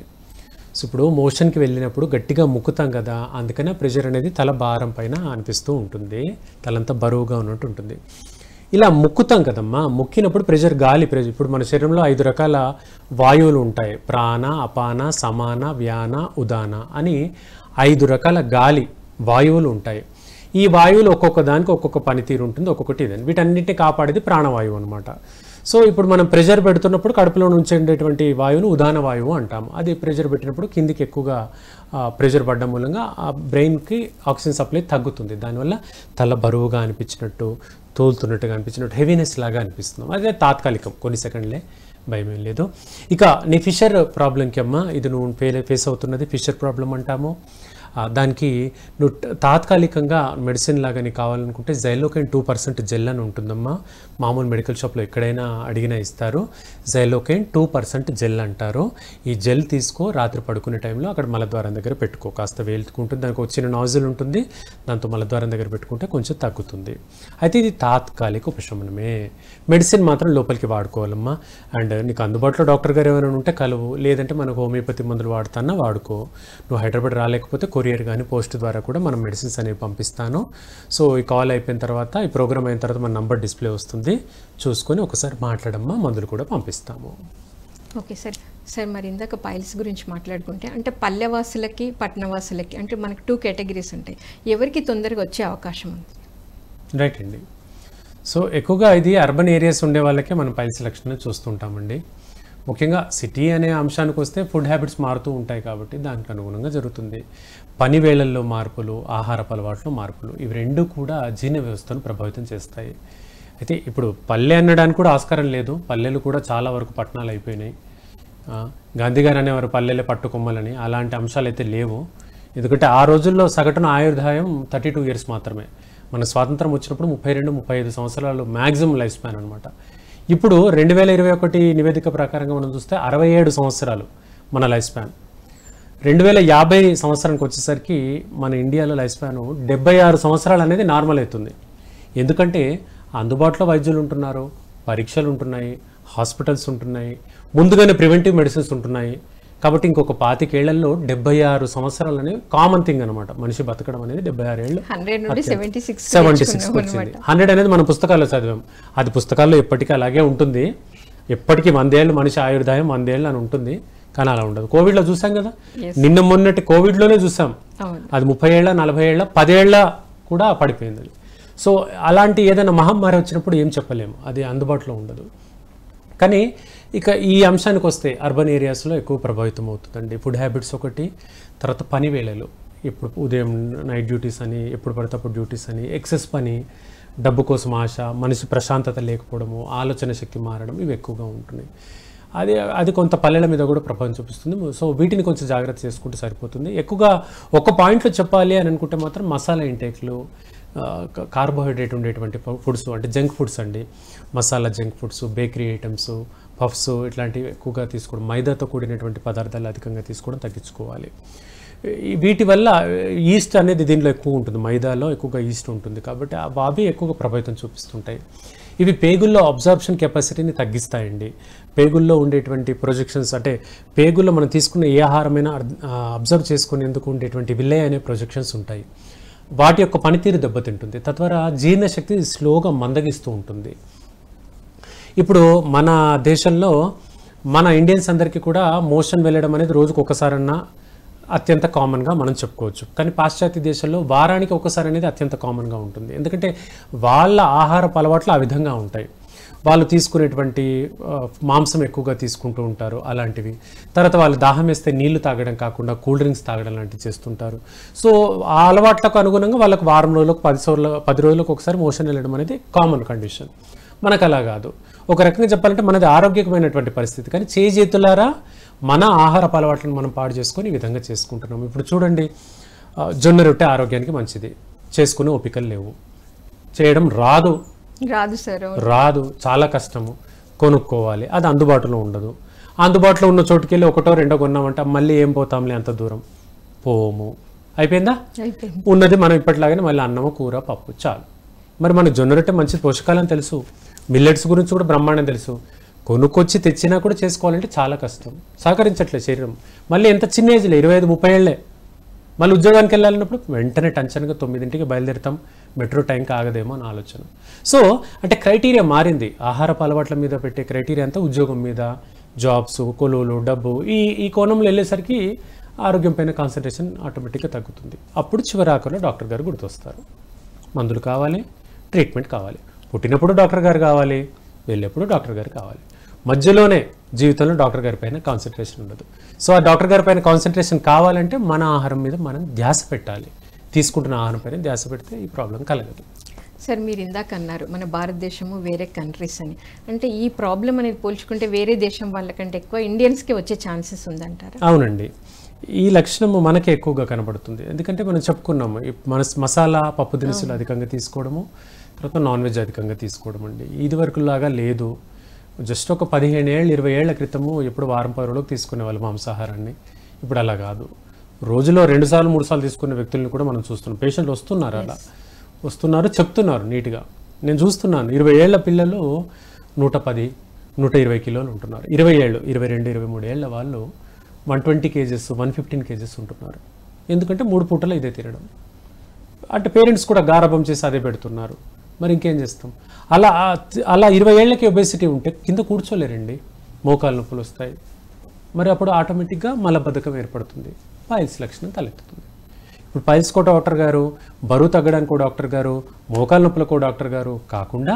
సో ఇప్పుడు మోషన్కి వెళ్ళినప్పుడు గట్టిగా ముక్కుతాం కదా, అందుకనే ప్రెషర్ అనేది తల భారం పైన అనిపిస్తూ ఉంటుంది, తలంతా బరువుగా ఉన్నట్టు ఉంటుంది. ఇలా ముక్కుతాం కదమ్మా, ముక్కినప్పుడు గాలి ప్రెషర్. ఇప్పుడు మన శరీరంలో 5 రకాల వాయువులు ఉంటాయి, ప్రాణ, అపాన, సమాన, వ్యాన, ఉదాన అని 5 రకాల గాలి వాయువులు ఉంటాయి. ఈ వాయువులు ఒక్కొక్క దానికి ఒక్కొక్క పనితీరు ఉంటుంది, ఒక్కొక్కటి ఇదని. వీటన్నిటిని కాపాడేది ప్రాణవాయువు అనమాట. సో ఇప్పుడు మనం ప్రెషర్ పెడుతున్నప్పుడు కడుపులో నుంచి ఉండేటువంటి వాయువును ఉదాన వాయువు అంటాము. అది ప్రెషర్ పెట్టినప్పుడు కిందికి ఎక్కువగా ప్రెషర్ పడ్డం మూలంగా ఆ బ్రెయిన్కి ఆక్సిజన్ సప్లై తగ్గుతుంది. దానివల్ల తల బరువుగా అనిపించినట్టు, తోలుతున్నట్టుగా అనిపించినట్టు, హెవీనెస్ లాగా అనిపిస్తున్నాం. అదే తాత్కాలికం, కొన్ని సెకండ్లే, భయం ఏం లేదు. ఇక నీ ఫిషర్ ప్రాబ్లంకి అమ్మ, ఇది నువ్వు ఫేస్ అవుతున్నది ఫిషర్ ప్రాబ్లం అంటాము. దానికి నువ్వు తాత్కాలికంగా మెడిసిన్ లాగా నీకు కావాలనుకుంటే జైలోకైన్ 2% జెల్ అని ఉంటుందమ్మా. మామూలు మెడికల్ షాప్లో ఎక్కడైనా అడిగినా ఇస్తారు. జైలోకైన్ 2% జెల్ అంటారు. ఈ జెల్ తీసుకో, రాత్రి పడుకునే టైంలో అక్కడ మలద్వారం దగ్గర పెట్టుకో, కాస్త వేలుకుంటుంది, దానికి వచ్చిన నాజిల్ ఉంటుంది, దాంతో మలద్వారం దగ్గర పెట్టుకుంటే కొంచెం తగ్గుతుంది. అయితే ఇది తాత్కాలిక ఉపశమనమే, మెడిసిన్ మాత్రం లోపలికి వాడుకోవాలమ్మా. అండ్ నీకు అందుబాటులో డాక్టర్ గారు ఏమైనా ఉంటే కలువు, లేదంటే మనకు హోమియోపతి మందులు వాడుతున్నా వాడుకో. నువ్వు హైదరాబాద్ రాలేకపోతే కొరియర్ కానీ పోస్ట్ ద్వారా కూడా మనం మెడిసిన్స్ అనేవి పంపిస్తాను. సో ఈ కాల్ అయిపోయిన తర్వాత, ఈ ప్రోగ్రామ్ అయిన తర్వాత మన నంబర్ డిస్ప్లే వస్తుంది, చూసుకొని ఒకసారి మాట్లాడమ్మా, మందులు కూడా పంపిస్తాము. Okay sir. సార్ మరి ఇందాక పైల్స్ గురించి మాట్లాడుకుంటే అంటే పల్లెవాసులకి పట్టణవాసులకి అంటే మనకు 2 కేటగిరీస్ ఉంటాయి. ఎవరికి తొందరగా వచ్చే అవకాశం ఉంది? రైట్ అండి. సో ఎక్కువగా ఇది అర్బన్ ఏరియాస్ ఉండే వాళ్ళకే మనం పైల్స్ లక్షణం చూస్తుంటామండి. ముఖ్యంగా సిటీ అనే అంశానికి వస్తే ఫుడ్ హ్యాబిట్స్ మారుతూ ఉంటాయి కాబట్టి దానికి అనుగుణంగా జరుగుతుంది. పని వేళల్లో మార్పులు, ఆహారపు అలవాట్లో మార్పులు, ఇవి రెండు కూడా జీర్ణ వ్యవస్థను ప్రభావితం చేస్తాయి. అయితే ఇప్పుడు పల్లె అనడానికి కూడా ఆస్కారం లేదు. పల్లెలు కూడా చాలా వరకు పట్టణాలు అయిపోయినాయి. గాంధీ గారు అనేవారు పల్లెలే పట్టుకొమ్మలని. అలాంటి అంశాలు అయితే లేవు. ఎందుకంటే ఆ రోజుల్లో సగటున ఆయుర్దాయం 32 ఇయర్స్ మాత్రమే. మన స్వాతంత్రం వచ్చినప్పుడు 32-35 సంవత్సరాలు మ్యాక్సిమం లైఫ్ స్పాన్ అనమాట. ఇప్పుడు 2021 నివేదిక ప్రకారంగా మనం చూస్తే 67 సంవత్సరాలు మన లైఫ్ స్పాన్. 2050 సంవత్సరానికి వచ్చేసరికి మన ఇండియాలో లైఫ్ స్పాన్ 76 సంవత్సరాలు అనేది నార్మల్ అవుతుంది. ఎందుకంటే అందుబాటులో వైద్యులు ఉంటున్నారు, పరీక్షలు ఉంటున్నాయి, హాస్పిటల్స్ ఉంటున్నాయి, ముందుగానే ప్రివెంటివ్ మెడిసిన్స్ ఉంటున్నాయి. కాబట్టి ఇంకొక 25 ఏళ్లలో 76 సంవత్సరాలు అనేది కామన్ థింగ్ అనమాట. మనిషి బతకడం అనేది 76 ఏళ్ళు 100 నుండి 76 వచ్చింది. 100 అనేది మన పుస్తకాల్లో చదివాం. అది పుస్తకాల్లో ఎప్పటికీ అలాగే ఉంటుంది. ఎప్పటికీ 100 ఏళ్ళు మనిషి ఆయుర్దాయం 100 ఏళ్ళు అని ఉంటుంది. కానీ అలా ఉండదు. కోవిడ్లో చూసాం కదా, నిన్న మొన్నటి కోవిడ్లోనే చూసాం. అది 30 ఏళ్ళ 40 ఏళ్ళ 10 ఏళ్ళ కూడా పడిపోయింది. సో అలాంటి ఏదైనా మహమ్మారి వచ్చినప్పుడు ఏం చెప్పలేము, అది అందుబాటులో ఉండదు. కానీ ఇక ఈ అంశానికి వస్తే అర్బన్ ఏరియాస్లో ఎక్కువ ప్రభావితం అవుతుందండి. ఫుడ్ హ్యాబిట్స్ ఒకటి, తర్వాత పని వేళలు, ఇప్పుడు ఉదయం నైట్ డ్యూటీస్ అని, ఎప్పుడు పడితే అప్పుడు డ్యూటీస్ అని, ఎక్సెస్ పని, డబ్బు కోసం ఆశ, మనిషి ప్రశాంతత లేకపోవడము, ఆలోచన శక్తి మారడం, ఇవి ఎక్కువగా ఉంటున్నాయి. అది కొంత పల్లెల మీద కూడా ప్రభావం చూపిస్తుంది. సో వీటిని కొంచెం జాగ్రత్త చేసుకుంటే సరిపోతుంది. ఎక్కువగా ఒక పాయింట్లో చెప్పాలి అని అనుకుంటే మాత్రం మసాలా ఇంటేక్లు, కార్బోహైడ్రేట్ ఉండేటువంటి ఫుడ్స్ అంటే జంక్ ఫుడ్స్ అండి, masala junk foods, bakery items, puffs ఇట్లాంటివి ఎక్కువగా తీసుకోవడం, మైదాతో కూడినటువంటి పదార్థాలు అధికంగా తీసుకోవడం తగ్గించుకోవాలి. వీటి వల్ల ఈస్ట్ అనేది దీనిలో ఎక్కువ ఉంటుంది, మైదాలో ఎక్కువగా ఈస్ట్ ఉంటుంది కాబట్టి అవి ఎక్కువగా ప్రభావితం చూపిస్తుంటాయి. ఇవి పేగుల్లో అబ్జార్ప్షన్ కెపాసిటీని తగ్గిస్తాయండి. పేగుల్లో ఉండేటువంటి ప్రొజెక్షన్స్ అంటే పేగుల్లో మనం తీసుకున్న ఏ ఆహారమైనా అబ్జర్వ్ చేసుకునేందుకు ఉండేటువంటి విల్లే అనే ప్రొజెక్షన్స్ ఉంటాయి. వాటి యొక్క పనితీరు దెబ్బతింటుంది. తద్వారా జీర్ణశక్తి స్లోగా మందగిస్తూ ఉంటుంది. ఇప్పుడు మన దేశంలో మన ఇండియన్స్ అందరికీ కూడా మోషన్ వెళ్ళడం అనేది రోజుకు ఒకసారన్నా అత్యంత కామన్గా మనం చెప్పుకోవచ్చు. కానీ పాశ్చాత్య దేశాల్లో వారానికి ఒకసారి అనేది అత్యంత కామన్గా ఉంటుంది. ఎందుకంటే వాళ్ళ ఆహారపు అలవాట్లు ఆ విధంగా ఉంటాయి. వాళ్ళు తీసుకునేటువంటి మాంసం ఎక్కువగా తీసుకుంటూ ఉంటారు అలాంటివి. తర్వాత వాళ్ళు దాహం వేస్తే నీళ్లు తాగడం కాకుండా కూల్ డ్రింక్స్ తాగడం లాంటివి చేస్తుంటారు. సో ఆ అలవాట్లకు అనుగుణంగా వాళ్ళకు వారం రోజులకు 10 రోజులకు ఒకసారి మోషన్ వెళ్ళడం అనేది కామన్ కండిషన్. మనకు అలా కాదు. ఒక రకంగా చెప్పాలంటే మనది ఆరోగ్యకరమైనటువంటి పరిస్థితి, కానీ చేతులారా మన ఆహారపు అలవాట్లను మనం పాడు చేసుకొని ఈ విధంగా చేసుకుంటున్నాం. ఇప్పుడు చూడండి, జొన్న రొట్టె ఆరోగ్యానికి మంచిది, చేసుకునే ఓపికలు లేవు, చేయడం రాదు సార్, రాదు, చాలా కష్టము, కొనుక్కోవాలి, అది అందుబాటులో ఉండదు. అందుబాటులో ఉన్న చోటుకెళ్ళి ఒకటో రెండో కొన్నామంటే మళ్ళీ ఏం పోతాంలే అంత దూరం, పోము, అయిపోయిందా, ఉన్నది మనం ఇప్పటిలాగానే మళ్ళీ అన్నము కూర పప్పు చాలు. మరి మన జొన్న రొట్టె మంచి పోషకాలని తెలుసు, మిల్లెట్స్ గురించి కూడా బ్రహ్మాండం తెలుసు, కొనుక్కొచ్చి తెచ్చినా కూడా చేసుకోవాలంటే చాలా కష్టం, సహకరించట్లేదు శరీరం. మళ్ళీ ఎంత చిన్న ఏజ్లో 25-30 ఏళ్లే, మళ్ళీ ఉద్యోగానికి వెళ్ళాలన్నప్పుడు వెంటనే టెన్షన్గా 9ంటికి బయలుదేరుతాం, మెట్రో టైంకి ఆగదేమో అని ఆలోచన. సో అంటే క్రైటీరియా మారింది. ఆహారపు అలవాట్ల మీద పెట్టే క్రైటీరియా అంతా ఉద్యోగం మీద, జాబ్స్, కొలువులు, డబ్బు, ఈ కోణంలో వెళ్ళేసరికి ఆరోగ్యం పైన కాన్సన్ట్రేషన్ ఆటోమేటిక్గా తగ్గుతుంది. అప్పుడు చివరి ఆఖరిలో డాక్టర్ గారు గుర్తొస్తారు. మందులు కావాలి, ట్రీట్మెంట్ కావాలి, పుట్టినప్పుడు డాక్టర్ గారు కావాలి, వెళ్ళేప్పుడు డాక్టర్ గారు కావాలి, మధ్యలోనే జీవితంలో డాక్టర్ గారి పైన కాన్సన్ట్రేషన్ ఉండదు. సో ఆ డాక్టర్ గారి పైన కాన్సన్ట్రేషన్ కావాలంటే మన ఆహారం మీద మనం ధ్యాస పెట్టాలి. తీసుకుంటున్న ఆహారం పైన ధ్యాస పెడితే ఈ ప్రాబ్లం కలగదు. సార్ మీరు ఇందాక అన్నారు మన భారతదేశము వేరే కంట్రీస్ అని, అంటే ఈ ప్రాబ్లం అనేది పోల్చుకుంటే వేరే దేశం వాళ్ళకంటే ఎక్కువ ఇండియన్స్కి వచ్చే ఛాన్సెస్ ఉందంటారా? అవునండి, ఈ లక్షణము మనకే ఎక్కువగా కనబడుతుంది. ఎందుకంటే మనం చెప్పుకున్నాము, మన మసాలా పప్పు దినుసులు అధికంగా తీసుకోవడము, తర్వాత నాన్ వెజ్ అధికంగా తీసుకోవడం అండి. ఇది వరకులాగా లేదు. జస్ట్ ఒక 15 ఏళ్ళు 20 ఏళ్ల క్రితము ఎప్పుడు వారం 10 రోజులకు తీసుకునే వాళ్ళు మాంసాహారాన్ని. ఇప్పుడు అలా కాదు, రోజులో 2 సార్లు 3 సార్లు తీసుకునే వ్యక్తులను కూడా మనం చూస్తున్నాం. పేషెంట్లు వస్తున్నారు, అలా వస్తున్నారు, చెప్తున్నారు నీట్గా. నేను చూస్తున్నాను 20 ఏళ్ల పిల్లలు 110-120 కిలోలు ఉంటున్నారు. 20 ఏళ్ళు 22-23 ఏళ్ల వాళ్ళు 120 kgs 115 kgs ఉంటున్నారు. ఎందుకంటే 3 పూటలు ఇదే తినడం. అంటే పేరెంట్స్ కూడా గారాబం చేసి అదే పెడుతున్నారు. మరి ఇంకేం చేస్తాం? అలా 20 ఏళ్ళకి ఒబేసిటీ ఉంటే కింద కూర్చోలేరండి, మోకాలు నొప్పులు వస్తాయి. మరి అప్పుడు ఆటోమేటిక్గా మలబద్ధకం ఏర్పడుతుంది, పైల్స్ లక్షణం తలెత్తుతుంది. ఇప్పుడు పైల్స్కో డాక్టర్ గారు, బరువు తగ్గడానికో డాక్టర్ గారు, మోకాలు నొప్పులకో డాక్టర్ గారు కాకుండా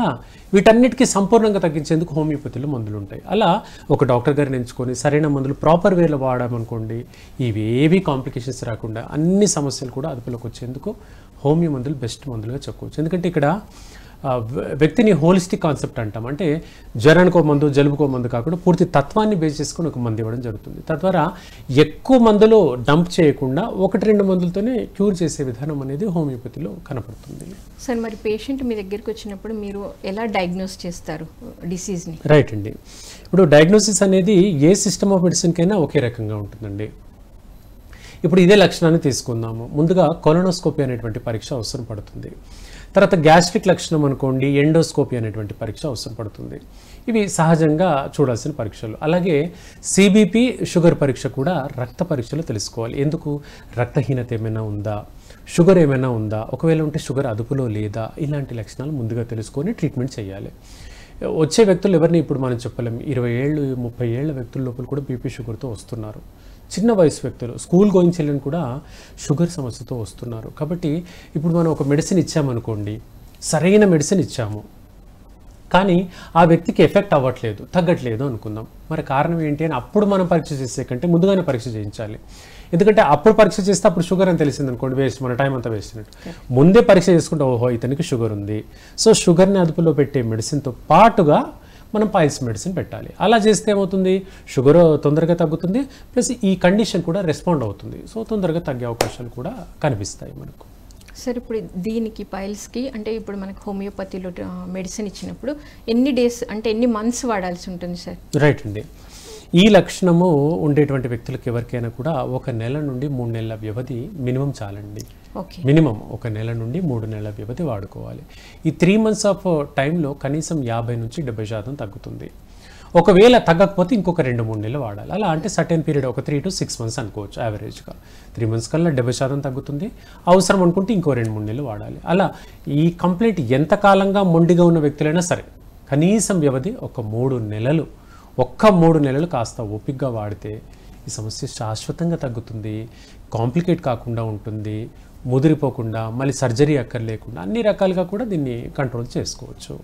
వీటన్నిటికీ సంపూర్ణంగా తగ్గించేందుకు హోమియోపతిలో మందులు ఉంటాయి. అలా ఒక డాక్టర్ గారిని ఎంచుకొని సరైన మందులు ప్రాపర్ వేలో వాడామనుకోండి, ఇవేవి కాంప్లికేషన్స్ రాకుండా అన్ని సమస్యలు కూడా అదుపులోకి వచ్చేందుకు హోమియో మందులు బెస్ట్ మందులుగా చెప్పుకోవచ్చు. ఎందుకంటే ఇక్కడ వ్యక్తిని హోలిస్టిక్ కాన్సెప్ట్ అంటాం. అంటే జ్వరానికో మందు, జలుబుకో మందు కాకుండా పూర్తి తత్వాన్ని బేస్ చేసుకుని ఒక మందు ఇవ్వడం జరుగుతుంది. తద్వారా ఎక్కువ మందులు డంప్ చేయకుండా 1-2 మందులతోనే క్యూర్ చేసే విధానం అనేది హోమియోపతిలో కనపడుతుంది. సార్, మరి పేషెంట్ మీ దగ్గరికి వచ్చినప్పుడు మీరు ఎలా డయాగ్నోస్ చేస్తారు డిసీజ్ని? రైట్ అండి. ఇప్పుడు డయాగ్నోసిస్ అనేది ఏ సిస్టమ్ ఆఫ్ మెడిసిన్కైనా ఒకే రకంగా ఉంటుందండి. ఇప్పుడు ఇదే లక్షణాన్ని తీసుకుందాము. ముందుగా కొలనోస్కోపీ అనేటువంటి పరీక్ష అవసరం పడుతుంది. తర్వాత గ్యాస్ట్రిక్ లక్షణం అనుకోండి, ఎండోస్కోపీ అనేటువంటి పరీక్ష అవసరం పడుతుంది. ఇవి సహజంగా చూడాల్సిన పరీక్షలు. అలాగే సిబిపి, షుగర్ పరీక్ష కూడా రక్త పరీక్షలు తెలుసుకోవాలి. ఎందుకు? రక్తహీనత ఏమైనా ఉందా, షుగర్ ఏమైనా ఉందా, ఒకవేళ ఉంటే షుగర్ అదుపులో లేదా, ఇలాంటి లక్షణాలు ముందుగా తెలుసుకొని ట్రీట్మెంట్ చేయాలి. వచ్చే వ్యక్తులు ఎవరిని ఇప్పుడు మనం చెప్పలేము. 20 ఏళ్ళు 30 ఏళ్ళ వ్యక్తుల లోపల కూడా బీపీ షుగర్తో వస్తున్నారు. చిన్న వయసు వ్యక్తులు, స్కూల్ గోయింగ్ చిల్డ్రన్ కూడా షుగర్ సమస్యతో వస్తున్నారు. కాబట్టి ఇప్పుడు మనం ఒక మెడిసిన్ ఇచ్చామనుకోండి, సరైన మెడిసిన్ ఇచ్చాము, కానీ ఆ వ్యక్తికి ఎఫెక్ట్ అవ్వట్లేదు, తగ్గట్లేదు అనుకుందాం. మరి కారణం ఏంటి అని అప్పుడు మనం పరీక్ష చేసే కంటే ముందుగానే పరీక్ష చేయించాలి. ఎందుకంటే అప్పుడు పరీక్ష చేస్తే అప్పుడు షుగర్ అని తెలిసింది అనుకోండి, వేస్ట్, మన టైం అంతా వేస్ట్ అయినట్టు. ముందే పరీక్ష చేసుకుంటే ఓహో ఇతనికి షుగర్ ఉంది, సో షుగర్ని అదుపులో పెట్టే మెడిసిన్తో పాటుగా మనం పైల్స్ మెడిసిన్ పెట్టాలి. అలా చేస్తే ఏమవుతుంది? షుగర్ తొందరగా తగ్గుతుంది, ప్లస్ ఈ కండిషన్ కూడా రెస్పాండ్ అవుతుంది. సో తొందరగా తగ్గే అవకాశాలు కూడా కనిపిస్తాయి మనకు. సార్, ఇప్పుడు దీనికి పైల్స్కి అంటే ఇప్పుడు మనకు హోమియోపతిలో మెడిసిన్ ఇచ్చినప్పుడు ఎన్ని డేస్ అంటే ఎన్ని మంత్స్ వాడాల్సి ఉంటుంది సార్? రైట్ అండి. ఈ లక్షణము ఉండేటువంటి వ్యక్తులకు ఎవరికైనా కూడా 1 నెల నుండి 3 నెలల వ్యవధి మినిమం చాలండి. మినిమం 1 నెల నుండి 3 నెలల వ్యవధి వాడుకోవాలి. ఈ 3 months ఆఫ్ టైంలో కనీసం 50 నుంచి 70% తగ్గుతుంది. ఒకవేళ తగ్గకపోతే ఇంకొక 2-3 నెలలు వాడాలి. అలా అంటే సర్టెన్ పీరియడ్ ఒక 3 to 6 months అనుకోవచ్చు యావరేజ్గా. 3 months కల్లా 70% తగ్గుతుంది. అవసరం అనుకుంటే ఇంకో 2-3 నెలలు వాడాలి. అలా ఈ కంప్లైంట్ ఎంతకాలంగా మొండిగా ఉన్న వ్యక్తులైనా సరే కనీసం వ్యవధి ఒక 3 నెలలు, 3 నెలలు కాస్త ఓపికగా వాడితే ఈ సమస్య శాశ్వతంగా తగ్గుతుంది, కాంప్లికేట్ కాకుండా ఉంటుంది, ముదిరిపోకుండా మళ్ళీ సర్జరీ అక్కర్లేకుండా అన్ని రకాలుగా కూడా దీన్ని కంట్రోల్ చేసుకోవచ్చు.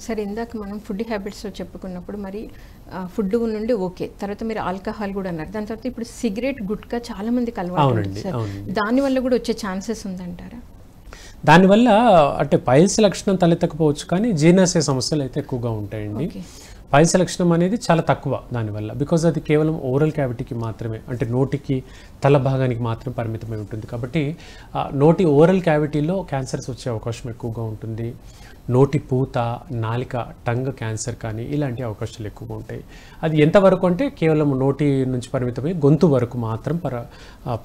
సరే, ఇందాక మనం ఫుడ్ హ్యాబిట్స్లో చెప్పుకున్నప్పుడు మరి ఫుడ్ నుండి ఓకే, తర్వాత మీరు ఆల్కహాల్ కూడా అన్నారు, దాని తర్వాత ఇప్పుడు సిగరెట్, గుట్కా చాలా మందికి అలవాటు ఉంది సార్, దానివల్ల కూడా వచ్చే ఛాన్సెస్ ఉందంటారా? దానివల్ల అంటే పైల్స్ లక్షణం తలెత్తకపోవచ్చు, కానీ జీర్ణాశయ సమస్యలు అయితే ఎక్కువగా ఉంటాయండి. పైల్స్ లక్షణం అనేది చాలా తక్కువ దానివల్ల, బికాజ్ అది కేవలం ఓరల్ క్యావిటీకి మాత్రమే, అంటే నోటికి తల భాగానికి మాత్రం పరిమితమై ఉంటుంది. కాబట్టి నోటి ఓరల్ క్యావిటీలో క్యాన్సర్స్ వచ్చే అవకాశం ఎక్కువగా ఉంటుంది. నోటి పూత, నాలిక, టంగ్ క్యాన్సర్ కానీ ఇలాంటి అవకాశాలు ఎక్కువగా ఉంటాయి. అది ఎంతవరకు అంటే కేవలం నోటి నుంచి పరిమితమై గొంతు వరకు మాత్రం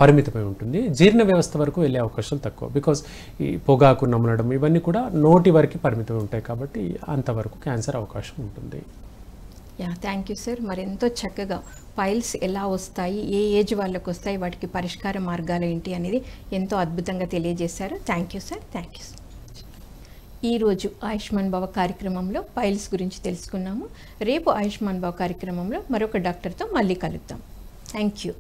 పరిమితమై ఉంటుంది. జీర్ణ వ్యవస్థ వరకు వెళ్ళే అవకాశాలు తక్కువ, బికాజ్ ఈ పొగాకు నమలడం ఇవన్నీ కూడా నోటి వరకు పరిమితమై ఉంటాయి. కాబట్టి అంతవరకు క్యాన్సర్ అవకాశం ఉంటుంది. Thank you sir. మరి ఎంతో చక్కగా పైల్స్ ఎలా వస్తాయి, ఏ ఏజ్ వాళ్ళకు వస్తాయి, వాటికి పరిష్కార మార్గాలు ఏంటి అనేది ఎంతో అద్భుతంగా తెలియజేశారు. Thank you sir. Thank you. ఈరోజు ఆయుష్మాన్ భవ కార్యక్రమంలో పైల్స్ గురించి తెలుసుకున్నాము. రేపు ఆయుష్మాన్ భవ కార్యక్రమంలో మరొక డాక్టర్తో మళ్ళీ కలుద్దాం. Thank you.